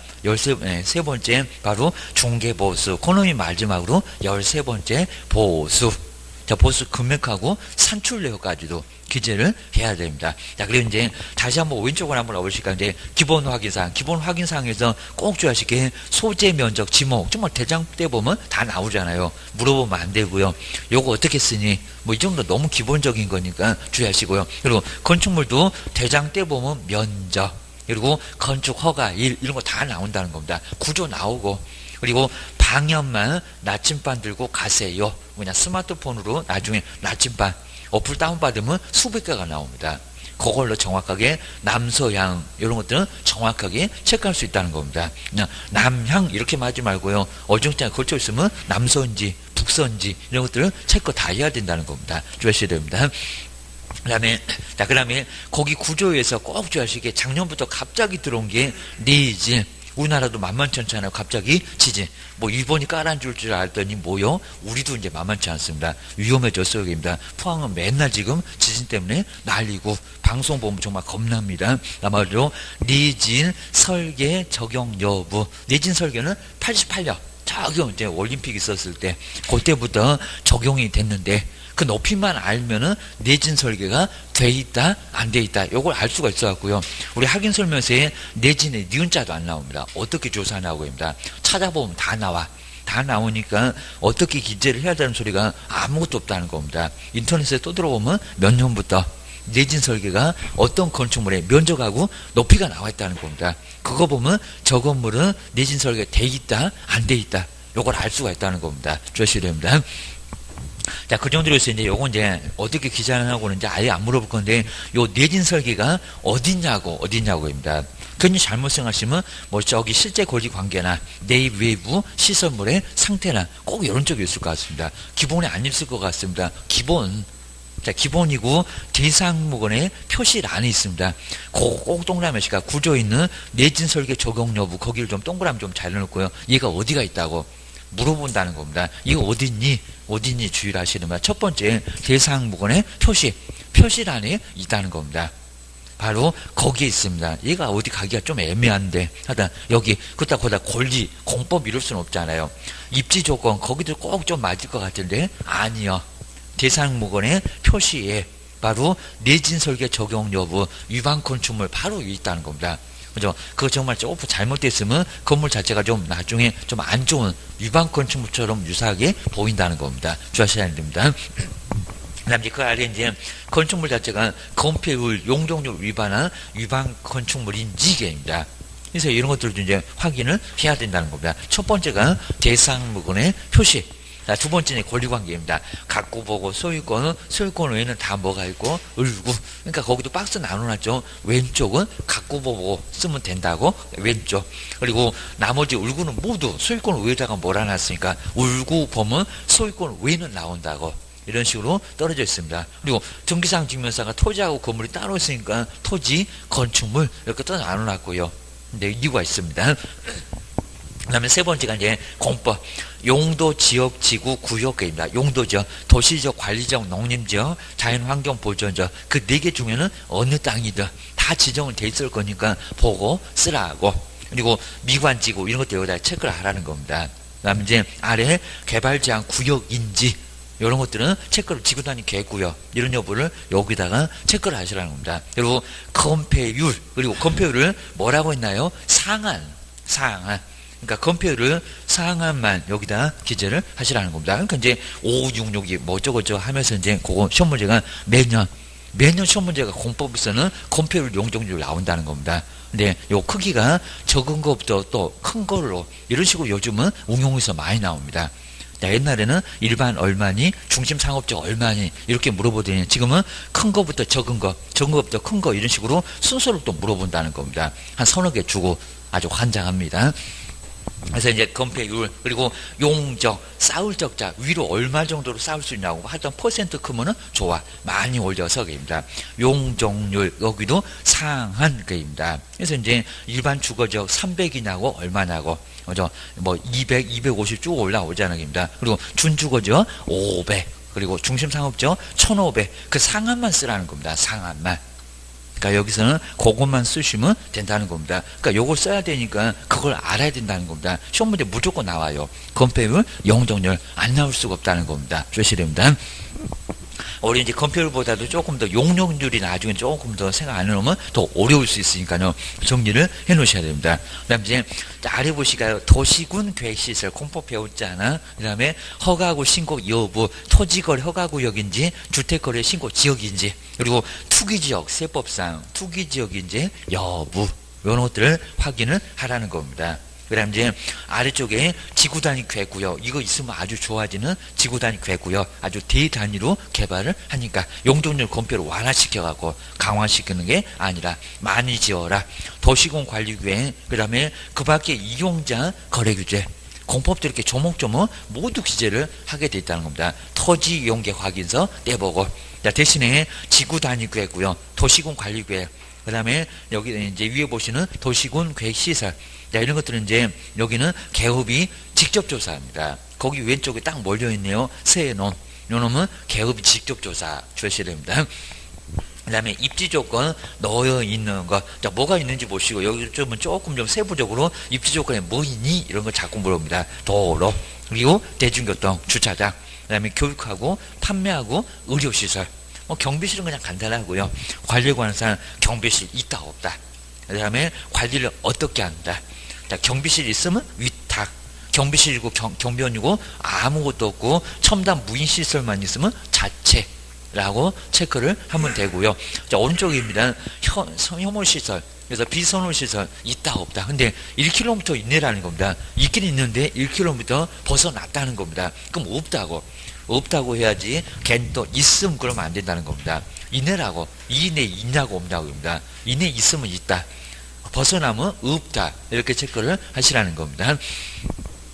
세 번째 바로 중개보수 그놈이 마지막으로 13번째 보수 보수 금액하고 산출 내역까지도 기재를 해야 됩니다. 자, 그리고 이제 다시 한번 왼쪽으로 한번 와보실까요? 이제 기본 확인사항에서 꼭 주의하실 게 소재 면적 지목 정말 대장 때 보면 다 나오잖아요. 물어보면 안 되고요. 요거 어떻게 쓰니? 뭐 이 정도 너무 기본적인 거니까 주의하시고요. 그리고 건축물도 대장 때 보면 면적 그리고 건축 허가일 이런 거 다 나온다는 겁니다. 구조 나오고 그리고 방연만 나침반 들고 가세요. 그냥 스마트폰으로 나중에 나침반 어플 다운받으면 수백 개가 나옵니다. 그걸로 정확하게 남서향 이런 것들은 정확하게 체크할 수 있다는 겁니다. 그냥 남향 이렇게 하지 말고요. 어중장에 걸쳐 있으면 남서인지 북서인지 이런 것들을 체크 다 해야 된다는 겁니다. 주의하셔야 됩니다. 그다음에 거기 구조에서 꼭 주의하시게 작년부터 갑자기 들어온 게 니즈 우리나라도 만만치 않잖아요. 갑자기 지진. 뭐 일본이 깔아줄 줄 알더니 뭐요? 우리도 이제 만만치 않습니다. 위험해졌어요. 여기입니다. 포항은 맨날 지금 지진 때문에 난리고 방송 보면 정말 겁납니다. 아마도 니진 설계 적용 여부. 니진 설계는 88년 저기 이제 올림픽 있었을 때 그때부터 적용이 됐는데 그 높이만 알면은 내진 설계가 돼 있다 안 돼 있다 요걸 알 수가 있어 갖고요. 우리 확인 설명서에 내진의 니은자도 안 나옵니다. 어떻게 조사하냐고 합니다. 찾아보면 다 나오니까 어떻게 기재를 해야 되는 소리가 아무것도 없다는 겁니다. 인터넷에 또 들어보면 몇 년부터 내진 설계가 어떤 건축물의 면적하고 높이가 나와 있다는 겁니다. 그거 보면 저 건물은 내진 설계 돼 있다 안 돼 있다 요걸 알 수가 있다는 겁니다. 주셔야 됩니다. 자, 그 정도로 해서 이제 요건 이제 어떻게 기재하냐고는 이제 아예 안 물어볼 건데, 요 내진 설계가 어딨냐고입니다. 괜히 잘못 생각하시면 뭐 저기 실제 권리 관계나 내 외부 시설물의 상태나 꼭 이런 쪽이 있을 것 같습니다. 기본에 안 있을 것 같습니다. 기본이고 대상무건의 표시란에 있습니다. 꼭 동그라미가 구조 있는 내진 설계 적용 여부 거기를 좀 동그라미 좀 잘 넣고요. 얘가 어디가 있다고 물어본다는 겁니다. 이거 어딨니 주의를 하시는 거야. 첫 번째 대상무건의 표시란에 있다는 겁니다. 바로 거기에 있습니다. 얘가 어디 가기가 좀 애매한데 하다 여기 그렇다 권리 공법 이럴 수는 없잖아요. 입지 조건 거기도 꼭 좀 맞을 것 같은데 아니요. 대상무건의 표시에 바로 내진 설계 적용 여부 위반 건축물 바로 있다는 겁니다. 그죠? 그거 정말 조금 잘못됐으면 건물 자체가 좀 나중에 좀 안 좋은 위반 건축물처럼 유사하게 보인다는 겁니다. 주의하셔야 됩니다. 그다음 이제 그 아래 이제 건축물 자체가 건폐율, 용적률 위반한 위반 건축물인지입니다. 그래서 이런 것들을 이제 확인을 해야 된다는 겁니다. 첫 번째가 대상무근의 표시. 자, 두 번째는 권리관계입니다. 갖고 보고 소유권 외에는 다 뭐가 있고, 을구. 그러니까 거기도 박스 나눠놨죠. 왼쪽은 갖고 보고 쓰면 된다고, 왼쪽. 그리고 나머지 을구는 모두 소유권 외에다가 몰아놨으니까, 을구 보면 소유권 외에는 나온다고. 이런 식으로 떨어져 있습니다. 그리고 등기상 증명서가 토지하고 건물이 따로 있으니까 토지, 건축물 이렇게 또 나눠놨고요. 근데 이유가 있습니다. 그 다음에 세 번째가 이제 공법, 용도, 지역, 지구, 구역입니다. 용도죠. 도시적, 관리적, 농림지역, 자연환경 보존적, 그 네 개 중에는 어느 땅이든 다 지정은 돼 있을 거니까 보고 쓰라고. 그리고 미관지구 이런 것도 여기다 체크를 하라는 겁니다. 그 다음에 이제 아래 개발제한 구역인지 이런 것들은 체크를 지구 단위 계획구역 이런 여부를 여기다가 체크를 하시라는 겁니다. 그리고 건폐율, 그리고 건폐율을 뭐라고 했나요? 상한. 그러니까 건폐율을 상한만 여기다 기재를 하시라는 겁니다. 그러니까 이제 5566이 뭐 저거저 하면서 이제 그거 시험 문제가 매년 시험 문제가 공법에서는 건폐율 용적률 나온다는 겁니다. 근데 요 크기가 적은 것부터 또 큰 걸로 이런 식으로 요즘은 응용해서 많이 나옵니다. 옛날에는 일반 얼마니, 중심 상업적 얼마니 이렇게 물어보더니 지금은 큰 거부터 적은 거부터 큰 거 이런 식으로 순서를 또 물어본다는 겁니다. 한 서너 개 주고 아주 환장합니다. 그래서 이제 건폐율, 그리고 용적, 쌓을 적자, 위로 얼마 정도로 쌓을 수 있냐고 하여튼 퍼센트 크면은 좋아. 많이 올려서 그입니다. 용적률, 여기도 상한 그입니다. 그래서 이제 일반 주거적 300이냐고 얼마냐고, 그죠? 뭐 200, 250 쭉 올라오자는 겁니다. 그리고 준주거적 500, 그리고 중심상업적 1500, 그 상한만 쓰라는 겁니다. 상한만. 그러니까 여기서는 그것만 쓰시면 된다는 겁니다. 그러니까 요걸 써야 되니까 그걸 알아야 된다는 겁니다. 시험 문제 무조건 나와요. 건폐율, 용적률 안 나올 수가 없다는 겁니다. 주셔야 됩니다. 우리 이제 건폐율보다도 조금 더 용적률이 나중에 조금 더 생각 안 해놓으면 더 어려울 수 있으니까요. 정리를 해 놓으셔야 됩니다. 그 다음 이제 아래 보시가요. 도시군 계획시설 공법 배웠잖아. 그 다음에 허가구 신고 여부, 토지거래 허가구역인지 주택거래 신고 지역인지, 그리고 투기지역 세법상 투기지역인지 여부, 이런 것들을 확인을 하라는 겁니다. 그 다음 이제 아래쪽에 지구단위 계획구역, 이거 있으면 아주 좋아지는 지구단위 계획구역, 아주 대단위로 개발을 하니까 용적률 건폐를 완화시켜갖고 강화시키는 게 아니라 많이 지어라. 도시공 관리규행, 그 다음에 그 밖에 이용자 거래규제, 공법도 이렇게 조목조목 모두 기재를 하게 돼 있다는 겁니다. 토지 이용계 확인서 떼보고, 대신에 지구단위 계획구역, 도시공 관리규행, 그 다음에 여기 이제 위에 보시는 도시군 계획시설, 이런 것들은 이제 여기는 개업이 직접 조사합니다. 거기 왼쪽에 딱 몰려있네요. 세놈. 요 놈은 개업이 직접 조사 주셔야 됩니다. 그 다음에 입지 조건 넣어 있는 거. 자, 뭐가 있는지 보시고, 여기 좀 조금 좀 세부적으로 입지 조건에 뭐 있니? 이런 거 자꾸 물어봅니다. 도로, 그리고 대중교통, 주차장, 그 다음에 교육하고, 판매하고, 의료시설. 경비실은 그냥 간단하고요. 관리에 관한 사람 경비실 있다 없다. 그 다음에 관리를 어떻게 한다. 자, 경비실 있으면 위탁, 경비실이고 경비원이고 아무것도 없고 첨단 무인시설만 있으면 자체라고 체크를 하면 되고요. 자, 오른쪽입니다. 혐오시설, 그래서 비선호시설 있다 없다. 근데 1km 이내라는 겁니다. 있긴 있는데 1km 벗어났다는 겁니다. 그럼 없다고 해야지. 걔는 또 있으면 그러면 안 된다는 겁니다. 이내라고, 이내 있냐고 없냐고 합니다. 이내 있으면 있다, 벗어나면 없다, 이렇게 체크를 하시라는 겁니다.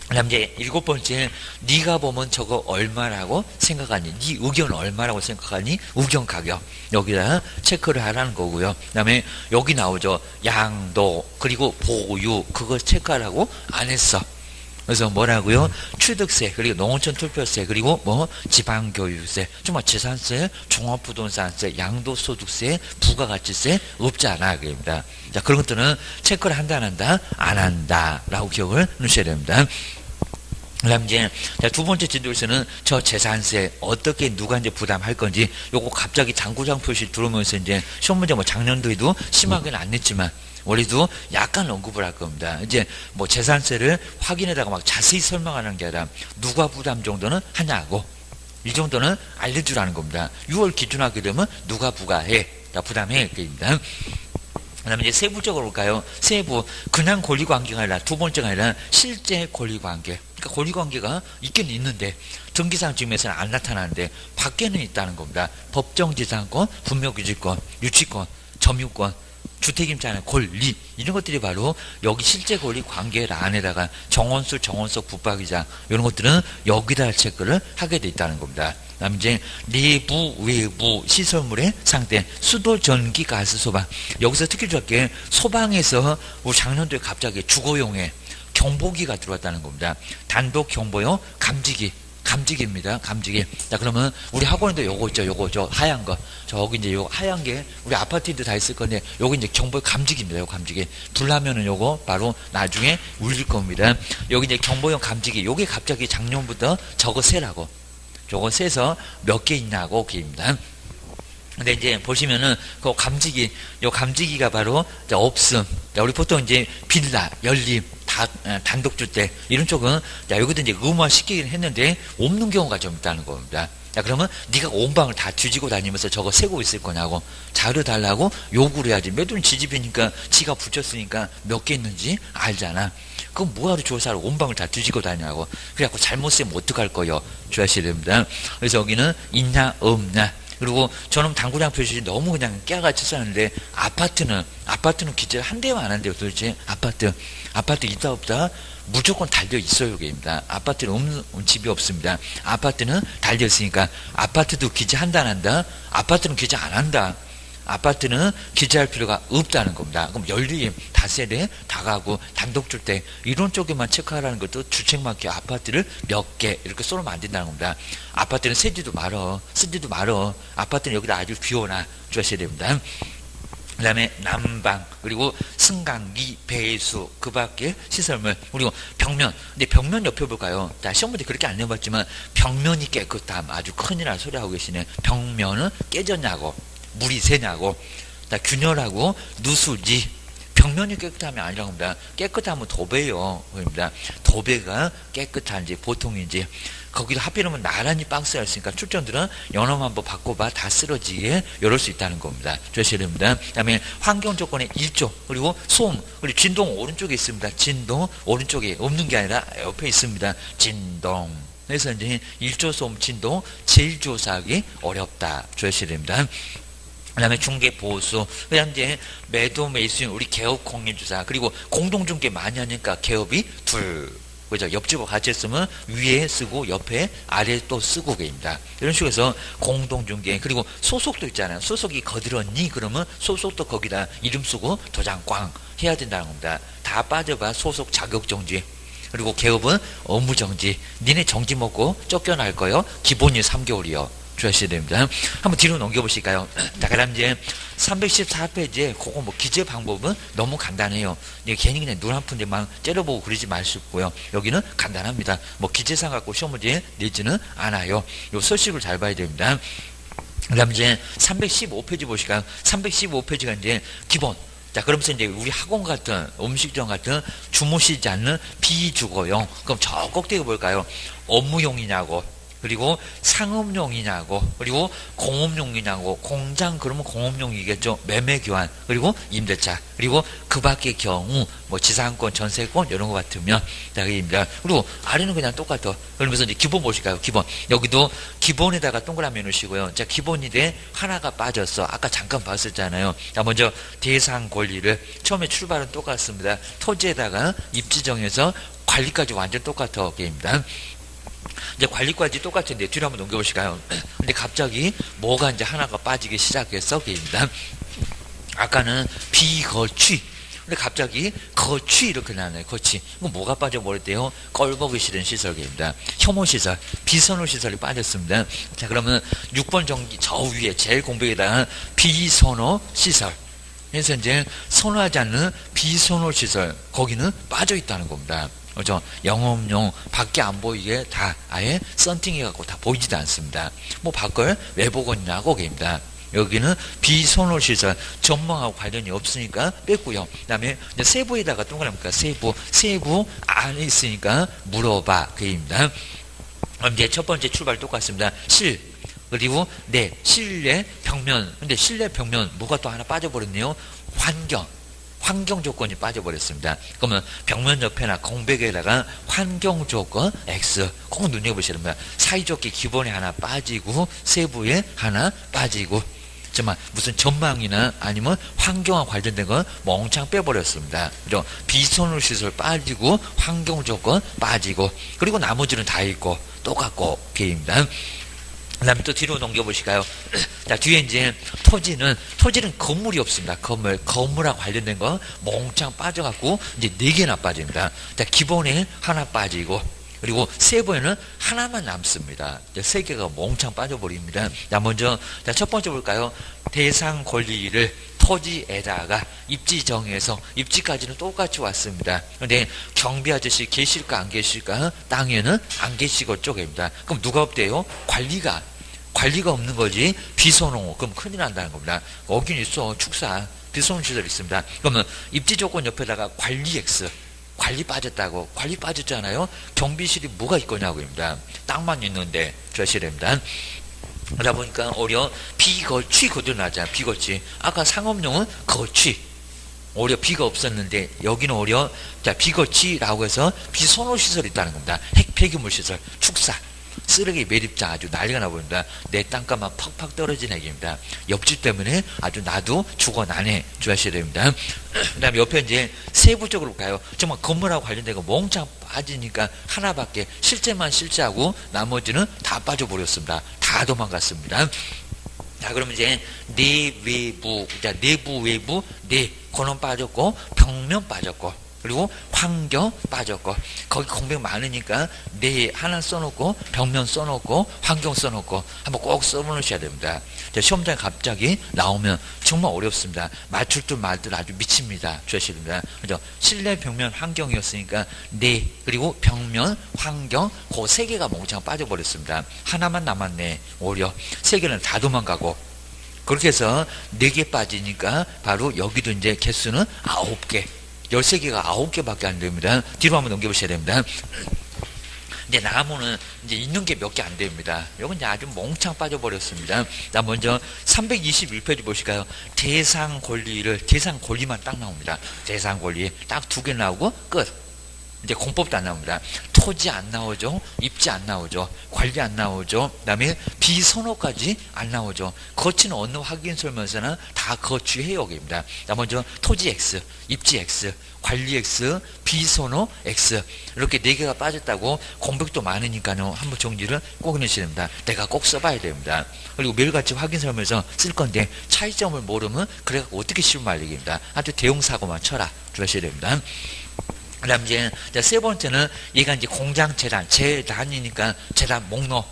그 다음 이제 7번째, 네가 보면 저거 얼마라고 생각하니, 네 의견 얼마라고 생각하니, 의견 가격 여기다 체크를 하라는 거고요. 그 다음에 여기 나오죠. 양도, 그리고 보유, 그거 체크하라고 안 했어. 그래서 뭐라고요? 취득세, 그리고 농어촌 투표세, 그리고 뭐 지방교육세, 정말 재산세, 종합부동산세, 양도소득세, 부가가치세 없잖아 그럽니다. 자, 그런 것들은 체크를 한다 안 한다? 안 한다 라고 기억을 넣으셔야 됩니다. 그다음 이제 두 번째 진도에서는 저 재산세 어떻게 누가 이제 부담할 건지 요거 갑자기 당구장 표시 들어오면서 이제 시험 문제 뭐 작년도에도 심하게는 안 냈지만 올해도 약간 언급을 할 겁니다. 이제 뭐 재산세를 확인에다가 막 자세히 설명하는 게 아니라 누가 부담 정도는 하냐고 이 정도는 알려주라는 겁니다. 6월 기준하게 되면 누가 부과해, 부담해 그입니다. 그다음에 이제 세부적으로 볼까요? 세부 그냥 권리관계가 아니라 두 번째가 아니라 실제 권리관계. 그러니까 권리관계가 있긴 있는데 등기상 증명에서는 안 나타나는데 밖에는 있다는 겁니다. 법정지상권, 분묘규칙권, 유치권, 점유권, 주택임차는 권리 이런 것들이 바로 여기 실제 권리 관계라 안에다가 정원수, 정원석, 붙박이장 이런 것들은 여기다 체크를 하게 돼 있다는 겁니다. 그다음 이제 내부, 외부 시설물의 상태, 수도, 전기, 가스, 소방. 여기서 특히 중요한 소방에서 우리 작년도에 갑자기 주거용에 경보기가 들어왔다는 겁니다. 단독 경보용 감지기입니다. 감지기. 자, 그러면 우리 학원에도 요거 있죠. 요거 저 하얀 거. 저기 이제 요 하얀 게 우리 아파트에도 다 있을 건데 요거 이제 경보 감지기입니다. 요 감지기. 불나면은 요거 바로 나중에 울릴 겁니다. 여기 이제 경보용 감지기. 요게 갑자기 작년부터 저거 세라고. 저거 세서 몇 개 있냐고 기입니다. 근데 이제 보시면은 그 감지기, 요 감지기가 바로 없음. 자, 우리 보통 이제 빌라, 연립, 단독주택 이런 쪽은 자, 여기도 이제 의무화 시키긴 했는데 없는 경우가 좀 있다는 겁니다. 자, 그러면 네가 온 방을 다 뒤지고 다니면서 저거 세고 있을 거냐고 자료 달라고 요구를 해야지. 매도는 지집이니까 지가 붙였으니까 몇 개 있는지 알잖아. 그럼 뭐하러 조사를 온 방을 다 뒤지고 다니냐고. 그래갖고 잘못 세면 어떡할 거요. 주하셔야 됩니다. 그래서 여기는 있냐 없냐. 그리고 저는 당구장 표시 너무 그냥 깨알같이 썼는데 아파트는 기재를 한대요 안 한대요 도대체. 아파트 있다 없다 무조건 달려 있어요 여기입니다. 아파트는 없는 집이 없습니다. 아파트는 달려 있으니까 아파트도 기재한다 안 한다. 아파트는 기재 안 한다. 아파트는 기재할 필요가 없다는 겁니다. 그럼 연립, 다세대, 다가구, 단독주택 이런 쪽에만 체크하라는 것도 주책 맞게 아파트를 몇 개 이렇게 써놓으면 안 된다는 겁니다. 아파트는 세지도 말어, 쓰지도 말어. 아파트는 여기다 아주 비워놔 주셔야 됩니다. 그 다음에 난방, 그리고 승강기, 배수, 그 밖에 시설물, 그리고 벽면. 근데 벽면 옆에 볼까요? 자, 시험 문제 그렇게 안 내봤지만 벽면이 깨끗함. 아주 큰일날 소리 하고 계시네. 벽면은 깨졌냐고. 물이 새냐고. 자, 균열하고 누수지. 벽면이 깨끗하면 아니라고 합니다. 깨끗하면 도배요. 그럽니다. 도배가 깨끗한지 보통인지. 거기도 하필이면 나란히 박스가 있으니까 출전들은 연험 한번 바꿔봐 다 쓰러지게 이럴 수 있다는 겁니다. 조셔야 됩니다. 그 다음에 환경 조건의 일조, 그리고 소음, 그리고 진동 오른쪽에 있습니다. 진동 오른쪽에 없는 게 아니라 옆에 있습니다. 진동. 그래서 이제 일조 소음 진동 제일 조사하기 어렵다. 조셔야 됩니다. 그 다음에 중개 보수, 그 다음에 이제 매도 매수인 우리 개업 공인주사, 그리고 공동중개 많이 하니까 개업이 둘. 그죠? 옆집하고 같이 했으면 위에 쓰고 옆에 아래에 또 쓰고 계십니다. 이런 식으로 해서 공동중개, 그리고 소속도 있잖아요. 소속이 거들었니? 그러면 소속도 거기다 이름 쓰고 도장 꽝 해야 된다는 겁니다. 다 빠져봐 소속 자격정지. 그리고 개업은 업무정지. 니네 정지 먹고 쫓겨날 거요. 기본이 3개월이요. 주셔야 됩니다. 한번 뒤로 넘겨보실까요? 자, 그 다음 이제 314페이지에 그거 뭐 기재 방법은 너무 간단해요. 괜히 그냥 눈 아픈데 막 째려보고 그러지 마시고요. 여기는 간단합니다. 뭐 기재상 갖고 시험 문제 내지는 않아요. 요 서식을 잘 봐야 됩니다. 그 다음 이제 315페이지 보실까요? 315페이지가 이제 기본. 자, 그러면서 이제 우리 학원 같은 음식점 같은 주무시지 않는 비주거용. 그럼 저 꼭대기 볼까요? 업무용이냐고. 그리고 상업용이냐고, 그리고 공업용이냐고. 공장 그러면 공업용이겠죠. 매매교환, 그리고 임대차, 그리고 그 밖의 경우 뭐 지상권, 전세권 이런 거 같으면 다입니다. 그리고 아래는 그냥 똑같아. 그러면서 이제 기본 보실까요? 기본. 여기도 기본에다가 동그라미 놓으시고요. 자, 기본인데 하나가 빠졌어. 아까 잠깐 봤었잖아요. 자, 먼저 대상 권리를 처음에 출발은 똑같습니다. 토지에다가 입지 정해서 관리까지 완전 똑같아. 게임입니다. 이제 관리까지 똑같은데 뒤로 한번 넘겨보실까요? 근데 갑자기 뭐가 이제 하나가 빠지기 시작했어? 게임입니다. 아까는 비거취. 근데 갑자기 거취 이렇게 나와요. 거취. 이거 뭐가 빠져버렸대요? 껄벅이 싫은 시설계입니다. 혐오시설, 비선호시설이 빠졌습니다. 자, 그러면 6번 정기 저 위에 제일 공백에다가 비선호시설. 그래서 이제 선호하지 않는 비선호 시설, 거기는 빠져 있다는 겁니다. 그죠? 영업용 밖에 안 보이게 다 아예 썬팅해갖고 다 보이지도 않습니다. 뭐 밖을 왜 보겠냐고 얘기입니다. 여기는 비선호 시설, 전망하고 관련이 없으니까 뺐고요. 그 다음에 세부에다가 동그라니까 세부 안에 있으니까 물어봐. 그 얘기입니다. 그럼 이제 첫 번째 출발 똑같습니다. 실, 그리고 실내 벽면. 근데 실내 벽면 뭐가 또 하나 빠져버렸네요. 환경 조건이 빠져버렸습니다. 그러면 벽면 옆에나 공백에다가 환경 조건 X 꼭 눈여보셔야 됩니다. 사이좋게 기본에 하나 빠지고 세부에 하나 빠지고, 정말 무슨 전망이나 아니면 환경과 관련된 건 멍청 빼버렸습니다. 그죠? 비선호 시설 빠지고 환경 조건 빠지고, 그리고 나머지는 다 있고 똑같고 게임입니다. 그 다음에 또 뒤로 넘겨보실까요? 자, 뒤에 이제 토지는 건물이 없습니다. 건물하고 관련된 거 몽창 빠져갖고 이제 4개나 빠집니다. 자, 기본에 하나 빠지고, 그리고 세부에는 하나만 남습니다. 3개가 몽창 빠져버립니다. 자, 먼저, 자, 첫 번째 볼까요? 대상 권리를 토지에다가 입지 정해서, 입지까지는 똑같이 왔습니다. 근데 경비 아저씨 계실까 안 계실까? 땅에는 안 계시고 쪽입니다. 그럼 누가 없대요? 관리가 없는 거지. 비선호. 그럼 큰일 난다는 겁니다. 여긴 있어. 축사. 비선호 시설 있습니다. 그러면 입지 조건 옆에다가 관리 X. 관리 빠졌다고. 관리 빠졌잖아요. 경비실이 뭐가 있거냐고입니다. 땅만 있는데 주셔야 됩니다. 그러다 보니까 오히려 비거취 그대로 나잖아요. 비거취. 아까 상업용은 거취. 오히려 비가 없었는데 여기는 오히려 자 비거취라고 해서 비선호 시설이 있다는 겁니다. 폐기물 시설, 축사, 쓰레기 매립장 아주 난리가 나보입니다. 내 땅값만 팍팍 떨어진 얘기입니다. 옆집 때문에 아주 나도 죽어나네 주셔야 됩니다. 그 다음에 옆에 이제 세부적으로 가요. 정말 건물하고 관련된 거 몽창 빠지니까 하나밖에 실제하고 나머지는 다 빠져버렸습니다. 다 도망갔습니다. 자, 그러면 이제 내외부, 자, 내부, 외부, 건원 빠졌고, 벽면 빠졌고, 그리고 환경 빠졌고, 거기 공백 많으니까 하나 써놓고, 벽면 써놓고, 환경 써놓고, 한번 꼭 써놓으셔야 됩니다. 자, 시험장에 갑자기 나오면 정말 어렵습니다. 맞출 줄 말들 아주 미칩니다. 주셔야 됩니다. 그죠? 실내 벽면 환경이었으니까, 그리고 벽면, 환경, 그 3개가 몽창 빠져버렸습니다. 하나만 남았네. 오히려 3개는 다 도망가고, 그렇게 해서 4개 빠지니까 바로 여기도 이제 개수는 9개. 13개가 9개밖에 안 됩니다. 뒤로 한번 넘겨보셔야 됩니다. 이제 나무는 이제 있는 게 몇 개 안 됩니다. 이건 이제 아주 몽창 빠져버렸습니다. 자, 먼저 321페이지 보실까요? 대상 권리만 딱 나옵니다. 대상 권리 딱 2개 나오고 끝. 이제 공법도 안 나옵니다. 토지 안 나오죠. 입지 안 나오죠. 관리 안 나오죠. 그 다음에 비선호까지 안 나오죠. 거치는 어느 확인 설명서는 다 거치해요. 여기입니다. 자, 먼저 토지 X, 입지 X, 관리 X, 비선호 X. 이렇게 4개가 빠졌다고 공백도 많으니까요. 한번 정리를 꼭 해주셔야 됩니다. 내가 꼭 써봐야 됩니다. 그리고 매일같이 확인 설명서 쓸 건데 차이점을 모르면 그래갖고 어떻게 쉬운 말 얘기입니다. 아주 대용사고만 쳐라. 주셔야 됩니다. 그 다음 이제 세 번째는 얘가 이제 공장 재단이니까 재단 목록.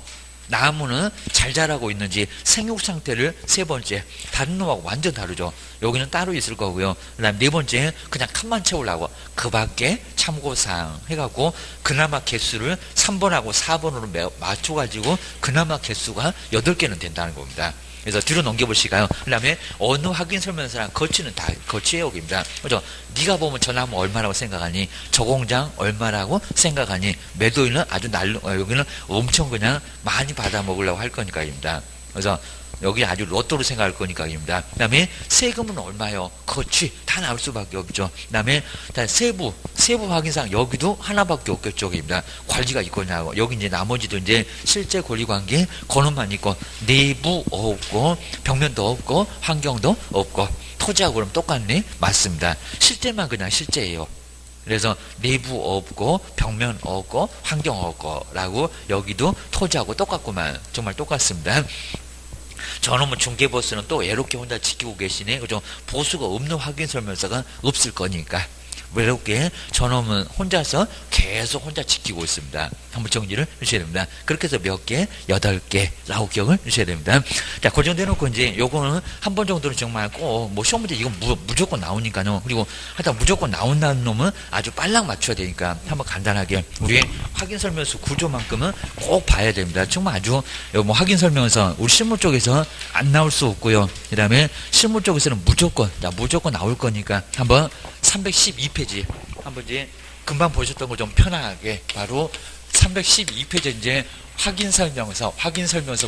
나무는 잘 자라고 있는지 생육 상태를 세 번째. 다른 놈하고 완전 다르죠. 여기는 따로 있을 거고요. 그 다음 4번째 그냥 칸만 채우려고 그 밖에 참고사항 해갖고 그나마 개수를 3번하고 4번으로 맞춰가지고 그나마 개수가 8개는 된다는 겁니다. 그래서 뒤로 넘겨보실까요? 그 다음에 어느 확인 설명서랑 거치는 다 거치의 여기입니다. 그죠? 네가 보면 저 나무 얼마라고 생각하니? 저 공장 얼마라고 생각하니? 매도인은 아주 여기는 엄청 그냥 많이 받아 먹으려고 할 거니까입니다. 그래서 여기 아주 로또로 생각할 거니까입니다. 그 다음에 세금은 얼마요? 거치 다 나올 수밖에 없죠. 그 다음에 세부 확인상 여기도 하나밖에 없겠죠. 입니다. 관리가 있거냐고. 여기 이제 나머지도 이제 실제 권리관계 권한만 있고 내부 없고 벽면도 없고 환경도 없고 토지하고 그럼 똑같네? 맞습니다. 실제만 그냥 실제예요. 그래서 내부 없고 벽면 없고 환경 없고 라고 여기도 토지하고 똑같구만. 정말 똑같습니다. 저놈의 중개보스는 또 애롭게 혼자 지키고 계시네. 그죠? 보수가 없는 확인 설명서가 없을 거니까. 외롭게 저놈은 혼자서 계속 혼자 지키고 있습니다. 한번 정리를 해주셔야 됩니다. 그렇게 해서 몇 개? 8개라고 기억을 해주셔야 됩니다. 자, 그 정도 해놓고 이제 요거는 한 번 정도는 정말 꼭 뭐 시험 문제 이건 무조건 나오니까요. 그리고 하여튼 무조건 나온다는 놈은 아주 빨랑 맞춰야 되니까 한번 간단하게 우리 확인 설명서 구조만큼은 꼭 봐야 됩니다. 정말 아주 뭐 확인 설명서 우리 실무 쪽에서 안 나올 수 없고요. 그 다음에 실무 쪽에서는 무조건 나올 거니까 한번 312페이지 한번 이제 금방 보셨던 거 좀 편하게 바로 312페이지 이제 확인 설명서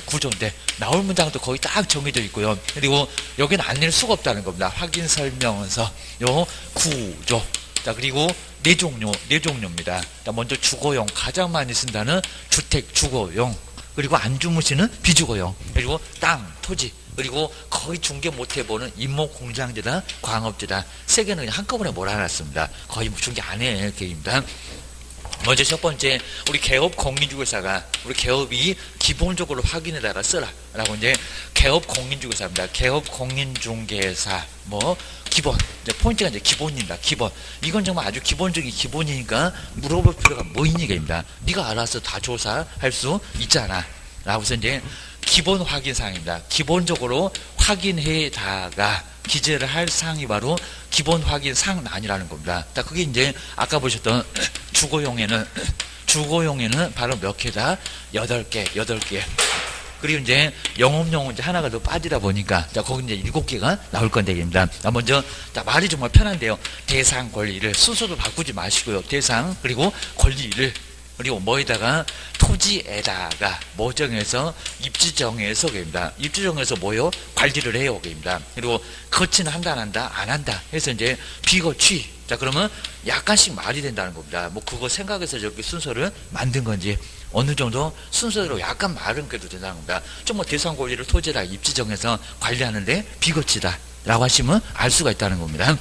구조인데 나올 문장도 거의 딱 정해져 있고요. 그리고 여기는 안 낼 수가 없다는 겁니다. 확인 설명서 요 구조. 자, 그리고 네 종류입니다. 자, 먼저 주거용 가장 많이 쓴다는 주택 주거용, 그리고 안 주무시는 비주거용, 그리고 땅 토지, 그리고 거의 중개 못해보는 임목공장제다 광업제다 세 개는 그냥 한꺼번에 몰아놨습니다. 거의 중개 안 해 계획입니다. 먼저 첫 번째 우리 개업 공인중개사가 우리 개업이 기본적으로 확인에다가 쓰라 라고 이제 개업 공인중개사입니다. 개업 공인중개사 뭐 기본 이제 포인트가 이제 기본입니다. 기본 이건 정말 아주 기본적인 기본이니까 물어볼 필요가 뭐 있니까입니다. 네가 알아서 다 조사할 수 있잖아 라고 해서 이제 기본 확인 사항입니다. 기본적으로 확인해다가 기재를 할 사항이 바로 기본 확인 사항란이라는 겁니다. 자, 그게 이제 아까 보셨던 주거용에는 바로 몇 개다? 8개. 그리고 이제 영업용은 이제 하나가 더 빠지다 보니까 자, 거기 이제 7개가 나올 건데입니다. 자, 먼저 자, 말이 정말 편한데요. 대상 권리를 순서도 바꾸지 마시고요. 대상 그리고 권리를 그리고 뭐에다가 토지에다가 뭐 정해서 입지 정해서 입니다. 입지 정해서 뭐요? 관리를 해요. 입니다. 그리고 거치는 한다 안 한다 안 한다 해서 이제 비거취. 자, 그러면 약간씩 말이 된다는 겁니다. 뭐 그거 생각해서 저렇게 순서를 만든 건지 어느 정도 순서대로 약간 말은 그래도 된다는 겁니다. 좀 뭐 대상 권리를 토지에다 입지 정해서 관리하는데 비거치다 라고 하시면 알 수가 있다는 겁니다.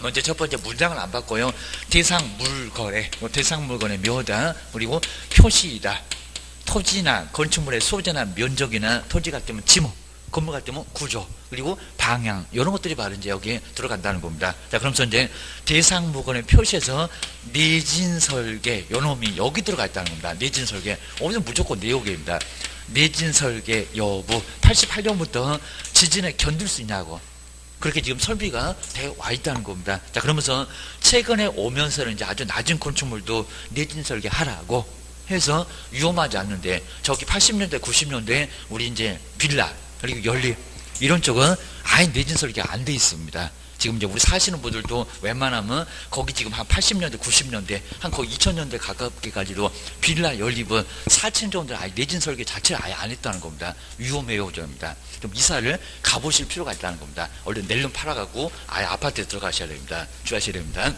먼저 첫 번째 문장을 안 바꿔요. 대상 물건의 묘다 그리고 표시이다. 토지나 건축물의 소재나 면적이나 토지 같으면 지목, 건물 같으면 구조, 그리고 방향 이런 것들이 바로 이제 여기에 들어간다는 겁니다. 자, 그러면서 이제 대상 물건의 표시에서 내진 설계 요놈이 여기 들어가 있다는 겁니다. 내진 설계 오늘 무조건 내용입니다. 내진 설계 여부 88년부터 지진에 견딜 수 있냐고. 그렇게 지금 설비가 돼 와 있다는 겁니다. 자, 그러면서 최근에 오면서는 이제 아주 낮은 건축물도 내진 설계 하라고 해서 위험하지 않는데 저기 80년대, 90년대 우리 이제 빌라 그리고 연립 이런 쪽은 아예 내진 설계가 안 돼 있습니다. 지금 이제 우리 사시는 분들도 웬만하면 거기 지금 한 80년대, 90년대, 한 거의 2000년대 가깝게까지도 빌라 연립은 4층 정도 아예 내진 설계 자체를 아예 안 했다는 겁니다. 위험해요, 저입니다. 좀 이사를 가보실 필요가 있다는 겁니다. 얼른 낼름 팔아갖고 아예 아파트에 들어가셔야 됩니다. 주의하셔야 됩니다.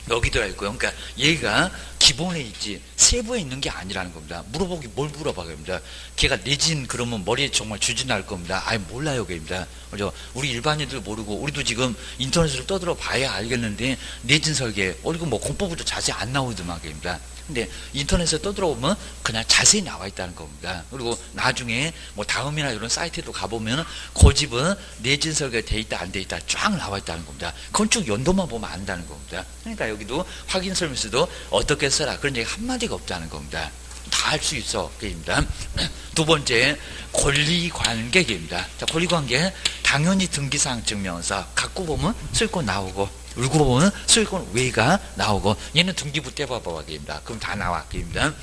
여기 들어있고요. 그러니까 얘가 기본에 있지 세부에 있는 게 아니라는 겁니다. 물어보기 뭘 물어봐야 됩니다. 걔가 내진 그러면 머리에 정말 주진 날 겁니다. 아예 몰라요, 걔입니다. 그죠? 우리 일반인들 모르고 우리도 지금 인터넷으로 떠들어 봐야 알겠는데 내진 설계 이거 뭐 공법부터 자세히 안 나오더만 걔입니다. 근데 인터넷에 떠들어보면 그냥 자세히 나와 있다는 겁니다. 그리고 나중에 뭐 다음이나 이런 사이트도 가보면 그 집은 내진 설계가 돼 있다 안 돼 있다 쫙 나와 있다는 겁니다. 건축 연도만 보면 안다는 겁니다. 그러니까 여기도 확인 설명서도 어떻게 써라 그런 얘기 한마디가 없다는 겁니다. 다 할 수 있어 게임입니다. 두 번째 권리관계입니다. 자, 권리관계 당연히 등기사항 증명서 갖고 보면 쓸 거 나오고 울고 보면 소유권 외가 나오고 얘는 등기부 떼봐봐기입니다. 그럼 다 나와 게임입니다.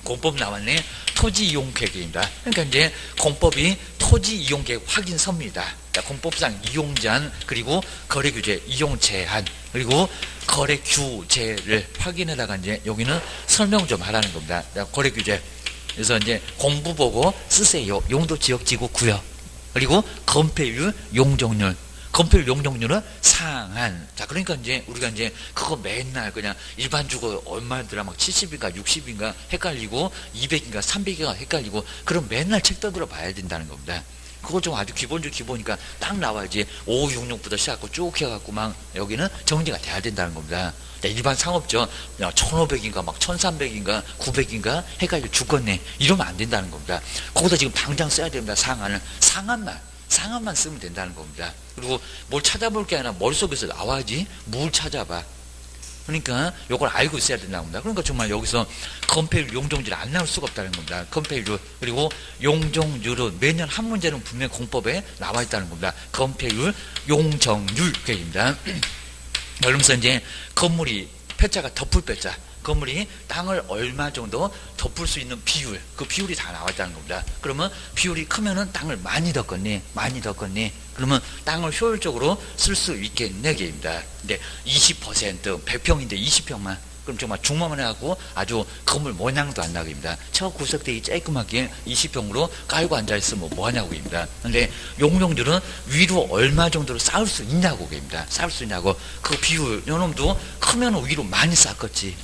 공법 나왔네. 토지 이용 계획입니다. 그러니까 이제 공법이 토지 이용 계획 확인서입니다. 공법상 이용 제한 그리고 거래 규제 이용 제한 그리고 거래 규제를 확인해다가 이제 여기는 설명 좀 하라는 겁니다. 거래 규제 그래서 이제 공부 보고 쓰세요. 용도 지역 지구 구역 그리고 건폐율 용적률 건폐율 용적률은 상한. 자, 그러니까 이제 우리가 이제 그거 맨날 그냥 일반 주거 얼마더라 막 70인가 60인가 헷갈리고 200인가 300인가 헷갈리고 그럼 맨날 책 떠들어 봐야 된다는 겁니다. 그거 좀 아주 기본적 기본이니까 딱 나와야지 5566부터 시작하고 쭉 해갖고 막 여기는 정리가 돼야 된다는 겁니다. 일반 상업죠. 1500인가 막 1300인가 900인가 헷갈려 죽겠네. 이러면 안 된다는 겁니다. 거기다 지금 당장 써야 됩니다. 상한을. 상한만. 상한만 쓰면 된다는 겁니다. 그리고 뭘 찾아볼 게 아니라 머릿속에서 나와야지 뭘 찾아봐. 그러니까 요걸 알고 있어야 된다는 겁니다. 그러니까 정말 여기서 건폐율, 용적률이 안 나올 수가 없다는 겁니다. 건폐율 그리고 용적률은 매년 한 문제는 분명 공법에 나와 있다는 겁니다. 건폐율, 용적률 계획입니다. 그러면서 이제 건물이 패자가 덮을 패자, 건물이 땅을 얼마 정도 덮을 수 있는 비율, 그 비율이 다 나와 있다는 겁니다. 그러면 비율이 크면은 땅을 많이 덮겠니? 그러면 땅을 효율적으로 쓸 수 있겠네 계입니다. 근데 20%, 100평인데 20평만, 그럼 정말 중마만 해갖고 아주 건물 모양도 안 나게입니다. 저 구석대기 쬐끄맣게 20평으로 깔고 앉아있으면 뭐하냐고입니다. 근데 용적률은 위로 얼마 정도로 쌓을 수 있냐고 계입니다. 쌓을 수 있냐고. 그 비율, 요놈도 크면 위로 많이 쌓겠지.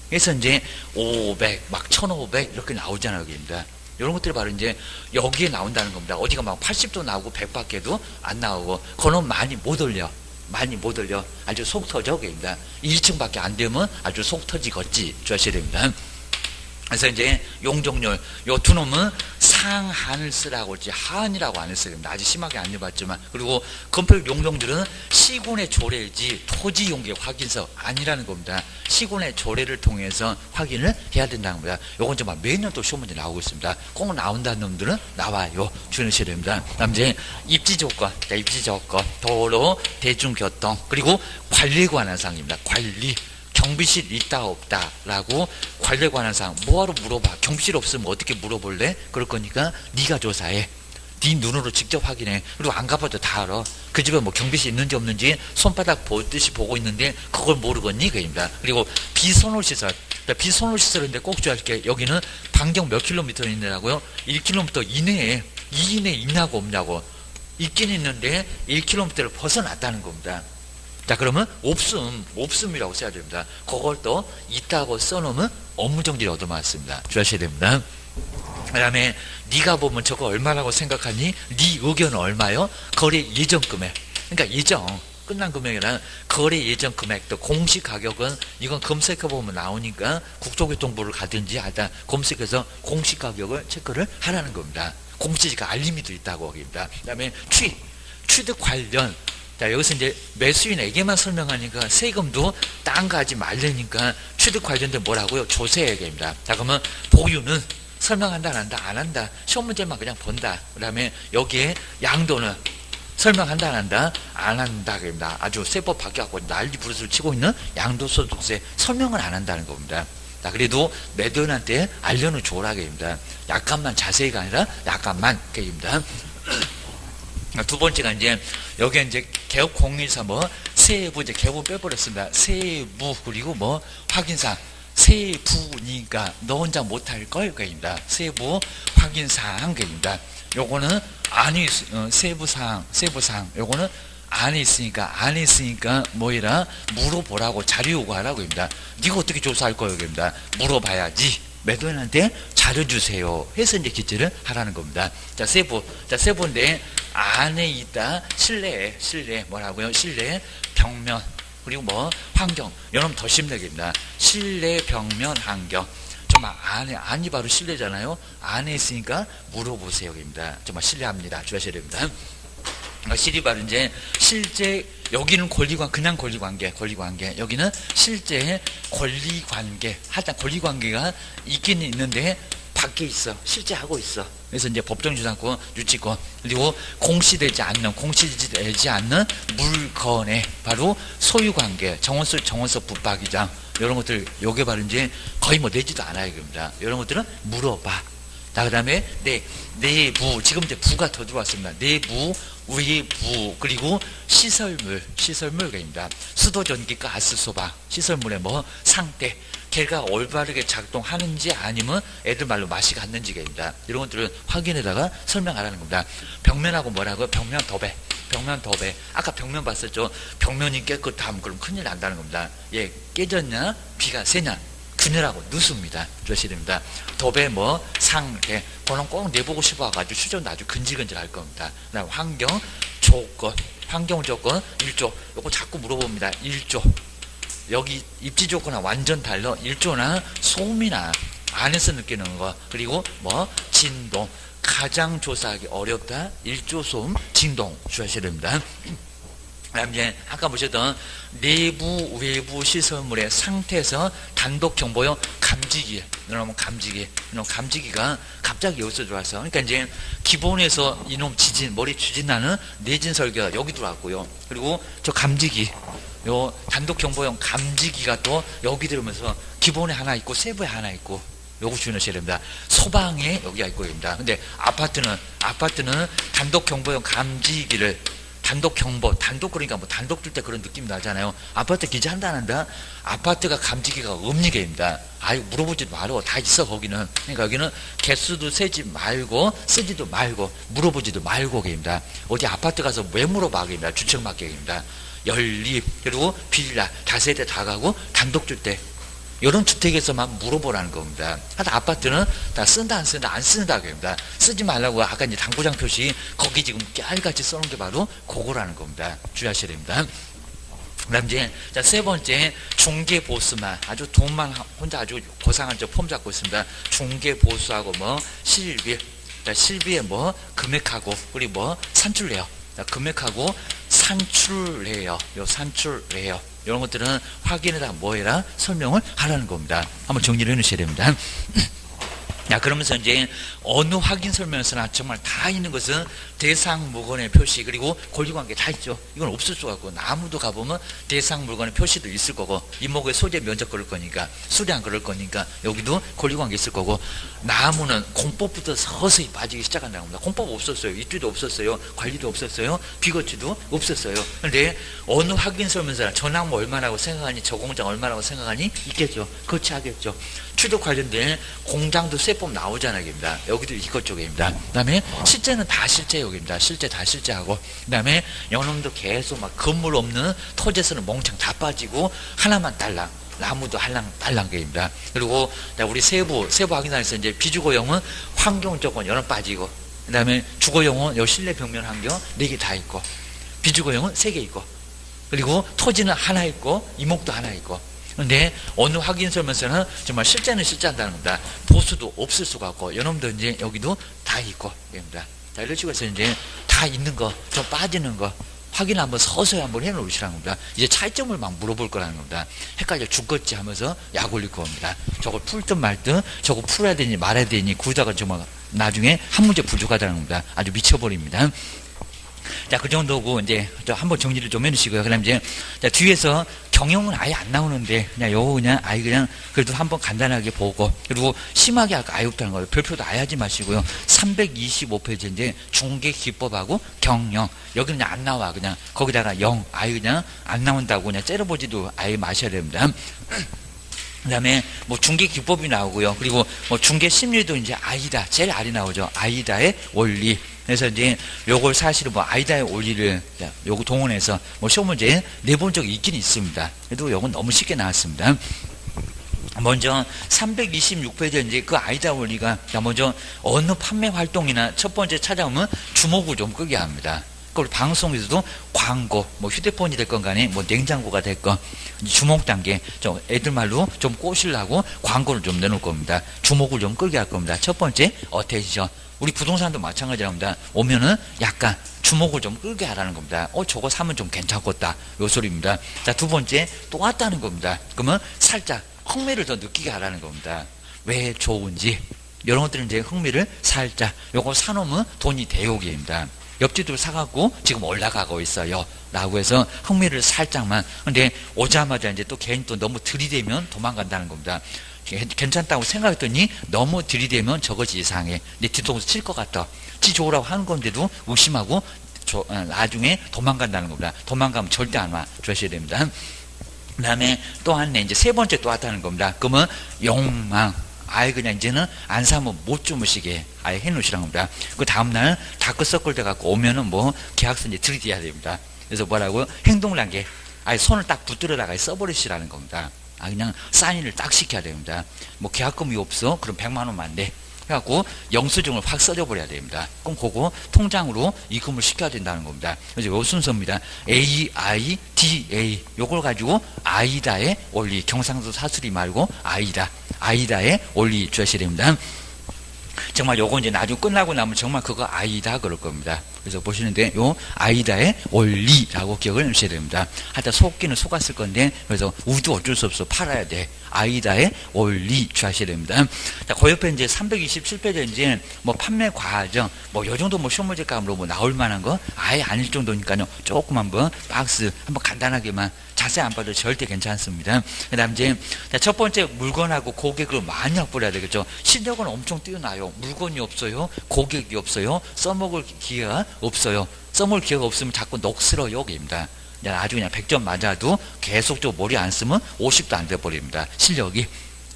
그래서 이제 500, 막 1500 이렇게 나오잖아요, 여기입니다. 이런 것들이 바로 이제 여기에 나온다는 겁니다. 어디가 막 80도 나오고 100밖에도 안 나오고, 그놈 많이 못 올려. 아주 속 터져, 여기입니다. 1층밖에 안 되면 아주 속 터지겠지. 주하셔야 됩니다. 그래서 이제 용적률, 요 두 놈은 상한을 쓰라고 했지 하한이라고 안 했어요. 아주 심하게 안 해봤지만. 그리고 건폐율 용적률은 시군의 조례지 토지 용계 확인서 아니라는 겁니다. 시군의 조례를 통해서 확인을 해야 된다는 겁니다. 요건 정말 매년 또 시험 문제 나오고 있습니다. 꼭 나온다는 놈들은 나와요. 주의하셔야 됩니다. 다음 이제 입지 조건, 도로, 대중교통, 그리고 관리에 관한 사항입니다. 관리. 경비실 있다 없다 라고 관리에 관한 사항 뭐하러 물어봐. 경비실 없으면 어떻게 물어볼래? 그럴 거니까 네가 조사해. 네 눈으로 직접 확인해. 그리고 안 가봐도 다 알아. 그 집에 뭐 경비실 있는지 없는지 손바닥 보듯이 보고 있는데 그걸 모르겠니? 그입니다. 그리고 비선호시설, 비선호시설인데 꼭 주의할 게, 여기는 반경 몇 킬로미터 있느냐고요? 1킬로미터 이내에, 이 이내에 있냐고 없냐고. 있긴 있는데 1킬로미터를 벗어났다는 겁니다. 자, 그러면 없음이라고 써야 됩니다. 그걸 또 있다고 써놓으면 업무정지를 얻어맞습니다. 주의하셔야 됩니다. 그 다음에 네가 보면 저거 얼마라고 생각하니? 네 의견은 얼마요? 거래 예정 금액. 그러니까 예정 끝난 금액이랑 거래 예정 금액, 또 공시 가격은 이건 검색해보면 나오니까 국토교통부를 가든지 하다 검색해서 공시 가격을 체크를 하라는 겁니다. 공시지가 알림이도 있다고 합니다. 그 다음에 취득 관련. 자, 여기서 이제 매수인에게만 설명하니까 세금도 땅 가지 말래니까 취득 관련된 뭐라고요? 조세액입니다. 자, 그러면 보유는 설명한다, 안 한다? 안 한다. 시험 문제만 그냥 본다. 그 다음에 여기에 양도는 설명한다, 안 한다? 안 한다. 그럽니다. 아주 세법 바뀌어갖고 난리 부르스를 치고 있는 양도소득세 설명을 안 한다는 겁니다. 자, 그래도 매도인한테 알려는 줘라. 그럽니다. 약간만 자세히가 아니라 약간만. 그럽니다. 두 번째가 이제 여기 이제 개업 014 뭐 세부 이제 개부 빼버렸습니다. 세부 그리고 뭐 확인사항. 세부니까 너 혼자 못할 걸 그입니다. 세부 확인사항 그입니다. 요거는 안에 세부사항 요거는 안에 있으니까 뭐이라 물어보라고 자료 요구하라고 입니다. 네가 어떻게 조사할 거예요 그입니다. 물어봐야지. 매도인한테 자료주세요 해서 이제 기재를 하라는 겁니다. 자, 세부인데 안에 있다 실내 뭐라고요? 실내 벽면 그리고 뭐 환경 여러분 더 심하게입니다. 실내 벽면 환경 정말 안이 바로 실내잖아요. 안에 있으니까 물어보세요입니다. 정말 실내합니다. 주의하셔야 됩니다. 실이 바로 이제 실제 여기는 그냥 권리관계 여기는 실제 권리관계 하여튼 권리관계가 있긴 있는데 밖에 있어 실제 하고 있어. 그래서 이제 법정주상권 유치권 그리고 공시되지 않는 물건의 바로 소유관계 정원서 붙박이장 이런 것들 요게 바로 이제 거의 뭐 내지도 않아요 그럽니다. 이런 것들은 물어봐. 자, 그 다음에 내부 지금 이제 부가 더 들어왔습니다. 내부 외부 그리고 시설물입니다. 수도 전기 가스 소방 시설물의 뭐 상태 걔가 올바르게 작동하는지 아니면 애들 말로 맛이 갔는지입니다. 이런 것들을 확인해다가 설명하라는 겁니다. 벽면하고 뭐라고요? 벽면 도배 아까 벽면 봤었죠? 벽면이 깨끗하면 그럼 큰일 난다는 겁니다. 예, 깨졌냐 비가 새냐 그늘하고 누수입니다. 주셔야 됩니다. 도배 뭐 상태 그건 꼭 내보고 싶어가지고 수정도 아주 근질근질 할 겁니다. 그다음 환경 조건 1조 요거 자꾸 물어봅니다. 1조 여기 입지 조건은 완전 달라. 1조나 소음이나 안에서 느끼는 거. 그리고 뭐 진동. 가장 조사하기 어렵다. 일조소음, 진동 주의하셔야 됩니다. 그다음 이제 아까 보셨던 내부 외부 시설물의 상태에서 단독 정보용 감지기, 이놈 감지기, 이놈 감지기가 갑자기 여기서 들어와서, 그러니까 이제 기본에서 이놈 지진, 머리 추진나는 내진 설계가 여기 들어왔고요. 그리고 저 감지기, 요 단독 정보용 감지기가 또 여기 들어오면서 기본에 하나 있고 세부에 하나 있고. 요거 주의하셔야 됩니다. 소방에 여기가 있고 입니다. 근데 아파트는 단독 경보용 감지기를 단독 경보, 단독 그러니까 뭐 단독 줄 때 그런 느낌 나잖아요. 아파트 기재한다 안 한다? 아파트가 감지기가 없는 게입니다. 아유, 물어보지도 말고 다 있어 거기는. 그러니까 여기는 개수도 세지 말고 쓰지도 말고 물어보지도 말고 게입니다. 어디 아파트 가서 왜 물어봐 게입니다. 주청 맡기입니다. 연립 그리고 빌라 다세대 다 가고 단독 줄 때. 이런 주택에서만 물어보라는 겁니다. 하여튼 아파트는 다 쓴다 안 쓴다 안 쓴다 그럽니다. 쓰지 말라고 아까 이제 당구장 표시 거기 지금 깨알같이 써놓은 게 바로 그거라는 겁니다. 주의하셔야 됩니다. 그다음 이제 세 번째 중개 보수만 아주 돈만 혼자 아주 고상한 저 폼 잡고 있습니다. 중개 보수하고 뭐 실비, 실비에 뭐 금액하고 그리고 뭐 산출래요. 금액하고 산출래요. 요 산출래요. 이런 것들은 확인해라 뭐해라 설명을 하라는 겁니다. 한번 정리를 해놓으셔야 됩니다. 자, 그러면서 이제 어느 확인 설명서나 정말 다 있는 것은 대상 물건의 표시 그리고 권리관계 다 있죠. 이건 없을 수가 없고 나무도 가보면 대상 물건의 표시도 있을 거고 이목의 소재 면적 그럴 거니까 수량 그럴 거니까 여기도 권리관계 있을 거고 나무는 공법부터 서서히 빠지기 시작한다는 겁니다. 공법 없었어요. 입주도 없었어요. 관리도 없었어요. 비거치도 없었어요. 그런데 어느 확인 설명서나 저 나무 얼마라고 생각하니 저 공장 얼마라고 생각하니 있겠죠. 그렇지 하겠죠. 취득 관련된 공장도 세법 나오잖아요. 여기입니다. 여기도 이것 쪽입니다. 그 다음에 실제는 다 실제 여기입니다. 실제 다 실제하고 그 다음에 연놈도 계속 막 건물 없는 토지에서는 몽창 다 빠지고 하나만 딸랑 나무도 할랑 게입니다. 그리고 우리 세부 확인단에서 이제 비주거용은 환경 조건 연원 빠지고 그 다음에 주거용은 요 실내 벽면 환경 4개 다 있고 비주거용은 3개 있고 그리고 토지는 하나 있고 이목도 하나 있고 근데 어느 확인 설명서는 정말 실제는 실제한다는 겁니다. 보수도 없을 수가 없고 요놈도 이제 여기도 다 있고 입니다. 자, 이런 식으로 해서 이제 다 있는 거, 좀 빠지는 거 확인 한번 서서히 한번 해놓으시라는 겁니다. 이제 차이점을 막 물어볼 거라는 겁니다. 헷갈려 죽겠지 하면서 약 올릴 겁니다. 저걸 풀든 말든 저거 풀어야 되니 말아야 되니 구다가 정말 나중에 한 문제 부족하다는 겁니다. 아주 미쳐버립니다. 자, 그 정도고, 이제, 한번 정리를 좀 해주시고요. 그 다음 이제, 자, 뒤에서 경영은 아예 안 나오는데, 그냥 요거 그냥, 아예 그냥, 그래도 한번 간단하게 보고, 그리고 심하게 아까 아예 없다는 거예요. 별표도 아예 하지 마시고요. 325페이지인데, 중개 기법하고 경영. 여기 그냥 안 나와. 그냥, 거기다가 0. 아예 그냥 안 나온다고 그냥 째려보지도 아예 마셔야 됩니다. 그 다음에 뭐 중개 기법이 나오고요. 그리고 뭐 중개 심리도 이제 아이다. 제일 알이 나오죠. 아이다의 원리. 그래서 이제 요걸 사실은 뭐 아이다의 원리를 요거 동원해서 뭐 시험 문제에 내본 적이 있긴 있습니다. 그래도 요건 너무 쉽게 나왔습니다. 먼저 326페이지에 이제 그 아이다 원리가 먼저 어느 판매 활동이나 첫 번째 찾아오면 주목을 좀 끄게 합니다. 그리고 방송에서도 광고, 뭐 휴대폰이 됐건 간에 뭐 냉장고가 됐건 주목 단계, 좀 애들 말로 좀 꼬시려고 광고를 좀 내놓을 겁니다. 주목을 좀 끌게 할 겁니다. 첫 번째 어텐션. 우리 부동산도 마찬가지랍니다. 오면은 약간 주목을 좀 끌게 하라는 겁니다. 저거 사면 좀 괜찮겠다. 요 소리입니다. 자, 두 번째 또 왔다는 겁니다. 그러면 살짝 흥미를 더 느끼게 하라는 겁니다. 왜 좋은지. 이런 것들은 이제 흥미를 살짝. 요거 사놓으면 돈이 대욕입니다. 옆집도 사갖고 지금 올라가고 있어요. 라고 해서 흥미를 살짝만. 근데 오자마자 이제 또 괜히 또 너무 들이대면 도망간다는 겁니다. 괜찮다고 생각했더니 너무 들이대면 저것이 이상해. 내 뒤통수 칠 것 같다. 지 좋으라고 하는 건데도 의심하고 나중에 도망간다는 겁니다. 도망가면 절대 안 와. 조심해야 됩니다. 그 다음에 또 하나 이제 세 번째 또 왔다는 겁니다. 그러면 욕망. 아예 그냥 이제는 안 사면 못 주무시게 아예 해놓으시라는 겁니다. 그 다음날 다크서클 돼갖고 오면은 뭐 계약서 이제 들이대야 됩니다. 그래서 뭐라고 행동란계 아예 손을 딱 붙들어다가 써버리시라는 겁니다. 그냥 사인을 딱 시켜야 됩니다. 뭐 계약금이 없어? 그럼 100만 원만 내. 해갖고 영수증을 확 써줘 버려야 됩니다. 그럼 그거 통장으로 입금을 시켜야 된다는 겁니다. 그래서 요 순서입니다. AIDA 요걸 가지고 아이다의 원리 경상도 사투리 말고 아이다. 아이다에 올려주셔야 됩니다. 정말 요거 이제 나중에 끝나고 나면 정말 그거 아이다 그럴 겁니다. 그래서 보시는데 요 아이다의 원리라고 기억을 해주셔야 됩니다. 하여튼 속기는 속았을 건데 그래서 우도 어쩔 수 없어 팔아야 돼. 아이다의 원리 주셔야 됩니다. 자, 그 옆에 이제 327페이지에 이제 뭐 판매 과정 뭐 요 정도 뭐 실물제 값으로 뭐 나올 만한 거 아예 아닐 정도니까요. 조금 한번 박스 한번 간단하게만 자세히 안 봐도 절대 괜찮습니다. 그 다음 이제 첫 번째 물건하고 고객을 많이 확보해야 되겠죠. 실력은 엄청 뛰어나요. 물건이 없어요. 고객이 없어요. 써먹을 기회가 없어요. 써먹을 기회가 없으면 자꾸 녹슬어요. 입니다. 아주 그냥 100점 맞아도 계속적으로 머리 안 쓰면 50도 안 돼버립니다. 실력이.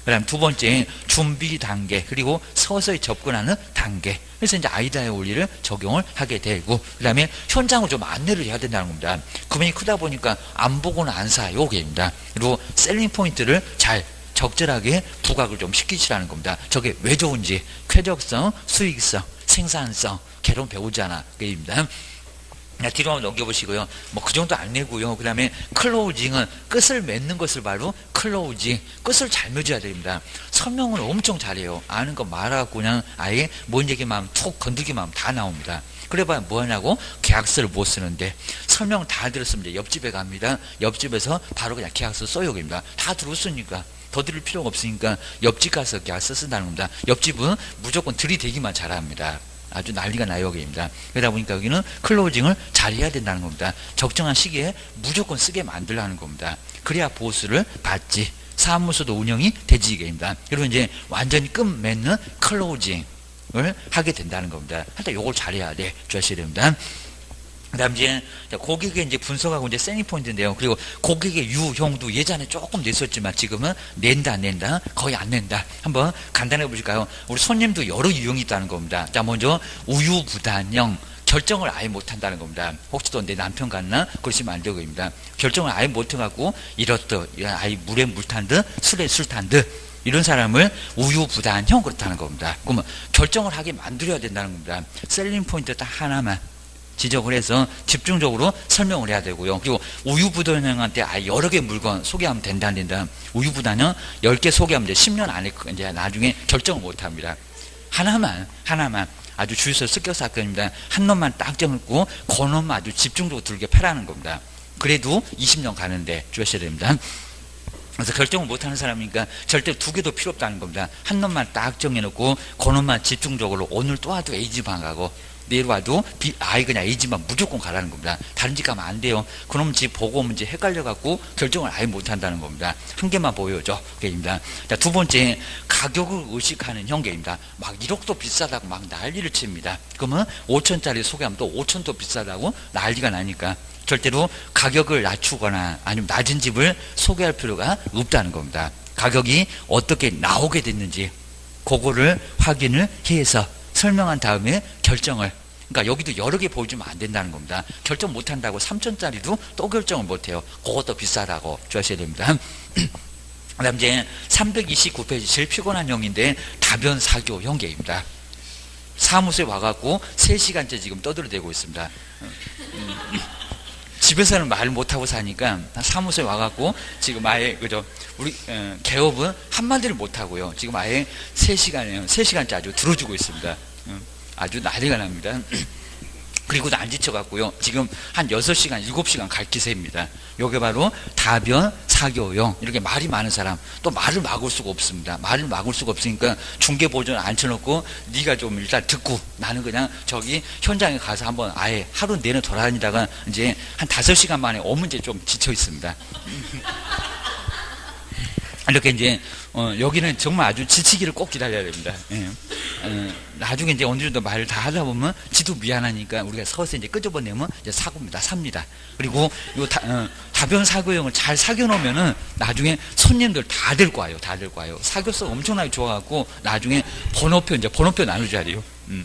그 다음 두 번째 준비 단계 그리고 서서히 접근하는 단계. 그래서 이제 아이다의 원리를 적용을 하게 되고 그 다음에 현장을 좀 안내를 해야 된다는 겁니다. 금액이 크다 보니까 안 보고는 안 사요. 입니다. 그리고 셀링 포인트를 잘 적절하게 부각을 좀 시키시라는 겁니다. 저게 왜 좋은지 쾌적성, 수익성, 생산성 개론 배우잖아. 그입니다. 뒤로 한번 넘겨보시고요. 뭐 그 정도 안 내고요. 그 다음에 클로징은 끝을 맺는 것을 바로 클로징 끝을 잘 맺어야 됩니다. 설명을 엄청 잘해요. 아는 거 말하고 그냥 아예 뭔 얘기만 하면 툭 건들기만 하면 다 나옵니다. 그래봐야 뭐하냐고 계약서를 못 쓰는데 설명 다 들었으면 이제 옆집에 갑니다. 옆집에서 바로 그냥 계약서 써요. 입니다. 다 들었으니까 더 들을 필요가 없으니까 옆집 가서 계약서 쓴다는 겁니다. 옆집은 무조건 들이대기만 잘합니다. 아주 난리가 나요. 여기입니다. 그러다 보니까 여기는 클로징을 잘 해야 된다는 겁니다. 적정한 시기에 무조건 쓰게 만들라는 겁니다. 그래야 보수를 받지. 사무소도 운영이 되지. 이게입니다. 그리고 이제 완전히 끝맺는 클로징을 하게 된다는 겁니다. 하여튼 요걸 잘해야 돼. 주셔야 됩니다. 그 다음 이제 고객의 이제 분석하고 이제 셀링 포인트인데요. 그리고 고객의 유형도 예전에 조금 냈었지만 지금은 낸다 거의 안 낸다. 한번 간단해 보실까요? 우리 손님도 여러 유형이 있다는 겁니다. 자, 먼저 우유부단형 결정을 아예 못한다는 겁니다. 혹시 또 내 남편 같나 그러시면 안 되고입니다. 결정을 아예 못해갖고 이렇듯 아예 물에 물 탄 듯 술에 술 탄 듯 이런 사람을 우유부단형 그렇다는 겁니다. 그러면 결정을 하게 만들어야 된다는 겁니다. 셀링 포인트 딱 하나만 지적을 해서 집중적으로 설명을 해야 되고요. 그리고 우유부단형한테 아예 여러 개 물건 소개하면 된다 안 된다. 우유부단형 10개 소개하면 이제 10년 안에 이제 나중에 결정을 못 합니다. 하나만 아주 주유소 습격 사건입니다. 한 놈만 딱 정했고 그 놈만 아주 집중적으로 들게 패라는 겁니다. 그래도 20년 가는데 주셔야 됩니다. 그래서 결정을 못하는 사람이니까 절대 두 개도 필요 없다는 겁니다. 한 놈만 딱 정해놓고 그 놈만 집중적으로 오늘 또 와도 A집안 가고 내일 와도 아이 그냥 A집만 무조건 가라는 겁니다. 다른 집 가면 안 돼요. 그놈 집 보고 오면 이제 헷갈려갖고 결정을 아예 못한다는 겁니다. 한 개만 보여줘. 그게입니다. 자, 두 번째 가격을 의식하는 형계입니다. 막 1억도 비싸다고 막 난리를 칩니다. 그러면 5천짜리 소개하면 또 5천도 비싸다고 난리가 나니까 절대로 가격을 낮추거나 아니면 낮은 집을 소개할 필요가 없다는 겁니다. 가격이 어떻게 나오게 됐는지 그거를 확인을 해서 설명한 다음에 결정을 그러니까 여기도 여러 개 보여주면 안 된다는 겁니다. 결정 못한다고 3천짜리도 또 결정을 못해요. 그것도 비싸다고 주셔야 됩니다. 그 다음 이제 329페이지 제일 피곤한 형인데 다변 사교 형계입니다. 사무소에 와갖고 3시간째 지금 떠들어대고 있습니다. 집에서는 말 못하고 사니까 사무소에 와갖고 지금 아예 그죠 우리 개업은 한마디를 못하고요. 지금 아예 3시간째 아주 들어주고 있습니다. 아주 난리가 납니다. 그리고도 안 지쳐갖고요. 지금 한 6시간, 7시간 갈 기세입니다. 요게 바로 다변 사교형. 이렇게 말이 많은 사람. 또 말을 막을 수가 없습니다. 말을 막을 수가 없으니까 중개보조는 앉혀놓고 네가 좀 일단 듣고 나는 그냥 저기 현장에 가서 한번 아예 하루 내내 돌아다니다가 이제 한 5시간 만에 오면 이제 좀 지쳐 있습니다. 이렇게 이제 여기는 정말 아주 지치기를 꼭 기다려야 됩니다. 예. 나중에 이제 어느 정도 말을 다 하다 보면 지도 미안하니까 우리가 서서 이제 끄집어내면 이제 삽니다. 그리고 요 다변 사교형을 잘 사겨 놓으면은 나중에 손님들 다 될 거예요. 사교성 엄청나게 좋아갖고 나중에 번호표 나눠줘야 돼요.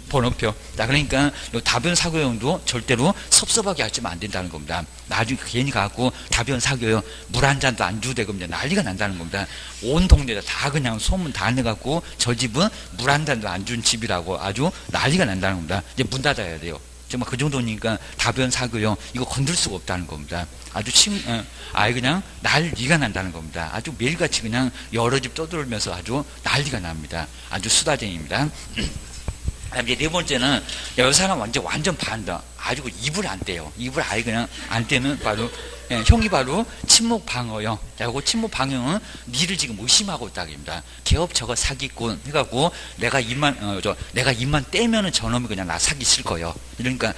번호표. 자, 그러니까 요 다변 사교형도 절대로 섭섭하게 하시면 안 된다는 겁니다. 나중에 괜히 가갖고 다변 사교형 물 한 잔도 안 주고 되고 난리가 난다는 겁니다. 온 동네에 다 그냥 소문 다 내갖고 저 집은 물 한 잔도 안 준 집이라고 아주 난리가 난다는 겁니다. 이제 문 닫아야 돼요. 정말 그 정도니까 다변 사교형 이거 건들 수가 없다는 겁니다. 아주 아예 그냥 난리가 난다는 겁니다. 아주 매일같이 그냥 여러 집 떠돌면서 아주 난리가 납니다. 아주 수다쟁이입니다. 이제 네 번째는 이 사람 완전 반다. 아주 입을 안 떼요. 입을 아예 그냥 안 떼는 바로 형이 바로 친목 방어형. 그리고 친목 방어형은 니를 지금 의심하고 있다입니다. 개업 저거 사기꾼 해갖고 내가 입만 떼면은 저놈이 그냥 나 사기칠 거예요. 그러니까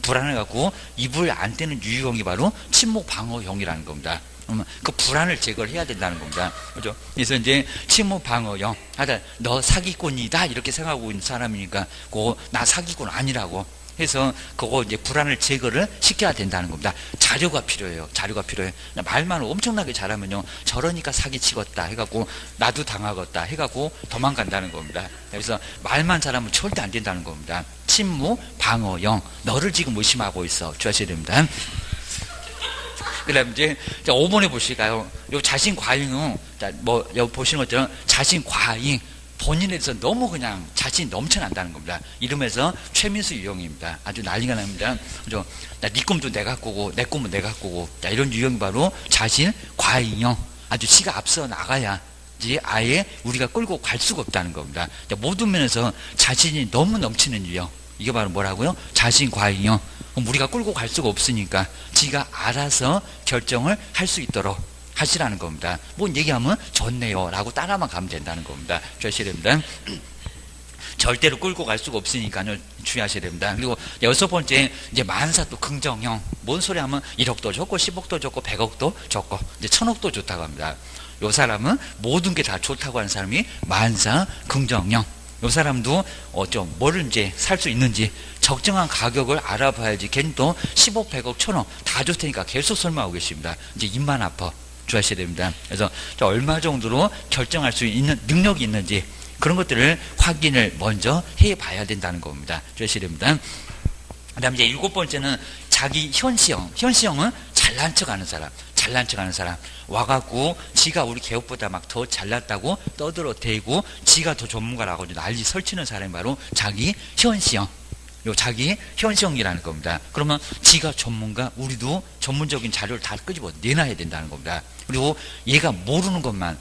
불안해갖고 입을 안 떼는 유형이 바로 친목 방어형이라는 겁니다. 그 불안을 제거를 해야 된다는 겁니다. 그죠? 그래서 이제 친목 방어형. 하여튼 너 사기꾼이다 이렇게 생각하고 있는 사람이니까 나 사기꾼 아니라고 해서 그거 이제 불안을 제거를 시켜야 된다는 겁니다. 자료가 필요해요. 말만 엄청나게 잘하면요 저러니까 사기치겠다 해갖고 나도 당하겠다 해갖고 도망간다는 겁니다. 그래서 말만 잘하면 절대 안 된다는 겁니다. 친목 방어형. 너를 지금 의심하고 있어. 주하셔야 됩니다. 그 다음 이제 5번에 보실까요? 요 자신 과잉은, 여기 보시는 것처럼 자신 과잉, 본인에 대해서 너무 그냥 자신이 넘쳐난다는 겁니다. 이러면서 최민수 유형입니다. 아주 난리가 납니다. 그죠? 네 꿈도 내가 꾸고, 내 꿈은 내가 꾸고, 이런 유형이 바로 자신 과잉형. 아주 지가 앞서 나가야지 아예 우리가 끌고 갈 수가 없다는 겁니다. 모든 면에서 자신이 너무 넘치는 유형. 이게 바로 뭐라고요? 자신 과잉형. 그럼 우리가 끌고 갈 수가 없으니까 지가 알아서 결정을 할 수 있도록 하시라는 겁니다. 뭔 얘기하면 좋네요 라고 따라만 가면 된다는 겁니다. 주의하셔야 됩니다. 절대로 끌고 갈 수가 없으니까요 주의하셔야 됩니다. 그리고 6번째 이제 만사 또 긍정형. 뭔 소리 하면 1억도 좋고 10억도 좋고 100억도 좋고 이제 1000억도 좋다고 합니다. 요 사람은 모든 게 다 좋다고 하는 사람이 만사 긍정형. 요 사람도 뭐를 이제 살 수 있는지 적정한 가격을 알아봐야지. 걔는 또 10억, 100억, 1000억 다 좋다니까 계속 설명하고 계십니다. 이제 입만 아파. 주의하셔야 됩니다. 그래서 얼마 정도로 결정할 수 있는 능력이 있는지 그런 것들을 확인을 먼저 해봐야 된다는 겁니다. 주의하셔야 됩니다. 그 다음 이제 7번째는 자기 현시형. 현시형은 잘난 척 하는 사람. 와갖고 지가 우리 개업보다 막 더 잘났다고 떠들어대고 지가 더 전문가라고 난리 설치는 사람이 바로 자기 현시형. 요 자기 현시형이라는 겁니다. 그러면 지가 전문가, 우리도 전문적인 자료를 다 끄집어 내놔야 된다는 겁니다. 그리고 얘가 모르는 것만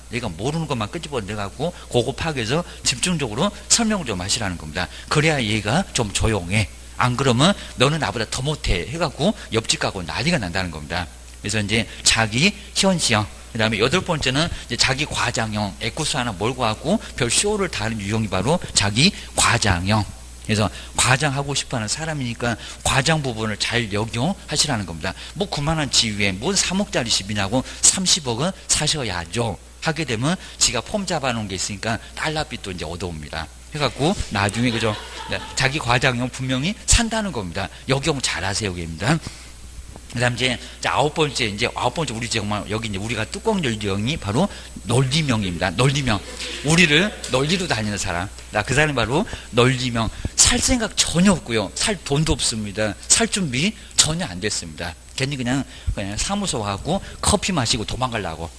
끄집어 내갖고 그거 파악해서 집중적으로 설명을 좀 하시라는 겁니다. 그래야 얘가 좀 조용해. 안 그러면 너는 나보다 더 못해 해갖고 옆집 가고 난리가 난다는 겁니다. 그래서 이제 자기 현시형. 그 다음에 8번째는 이제 자기 과장형. 에쿠스 하나 몰고 하고 별 쇼를 다하는 유형이 바로 자기 과장형. 그래서 과장하고 싶어하는 사람이니까 과장 부분을 잘 역용하시라는 겁니다. 뭐 그만한 지위에 뭔 3억짜리 집이냐고 30억은 사셔야죠. 하게 되면 지가 폼 잡아놓은 게 있으니까 달러빚도 이제 얻어옵니다. 해갖고 나중에 그죠? 자기 과장형 분명히 산다는 겁니다. 역용 잘하세요, 입니다. 그 다음 이제 9번째 우리 정말 여기 이제 우리가 뚜껑 열기 형이 바로 논리명입니다. 논리명. 우리를 논리로 다니는 사람. 그 사람이 바로 논리명. 살 생각 전혀 없고요. 살 돈도 없습니다. 살 준비 전혀 안 됐습니다. 괜히 그냥 사무소 와갖고 커피 마시고 도망가려고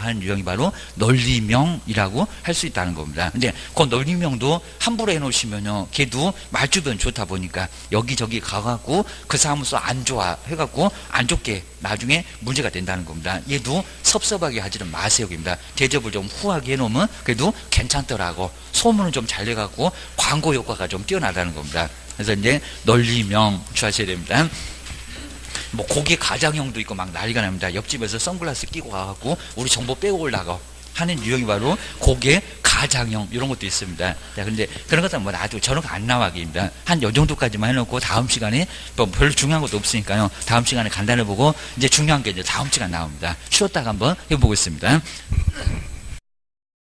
하는 유형이 바로 논리명이라고 할 수 있다는 겁니다. 근데 그 논리명도 함부로 해놓으시면요, 걔도 말주변 좋다 보니까 여기저기 가갖고 그 사무소 안 좋아 해갖고 안 좋게 나중에 문제가 된다는 겁니다. 얘도 섭섭하게 하지는 마세요, 입니다. 대접을 좀 후하게 해놓으면 그래도 괜찮더라고. 소문은 좀 잘 내갖고 광고 효과가 좀 뛰어나다는 겁니다. 그래서 이제 논리명 주의하셔야 됩니다. 뭐 고기 가장형도 있고 막 난리가 납니다. 옆집에서 선글라스 끼고 가갖고 우리 정보 빼고 올라가 하는 유형이 바로 고개 가장형 이런 것도 있습니다. 자, 근데 그런 것들은 뭐 나도 저런 거 안 나와기입니다. 한 요 정도까지만 해놓고 다음 시간에 뭐 별로 중요한 것도 없으니까요. 다음 시간에 간단히 보고 이제 중요한 게 이제 다음 시간 나옵니다. 쉬었다가 한번 해보겠습니다.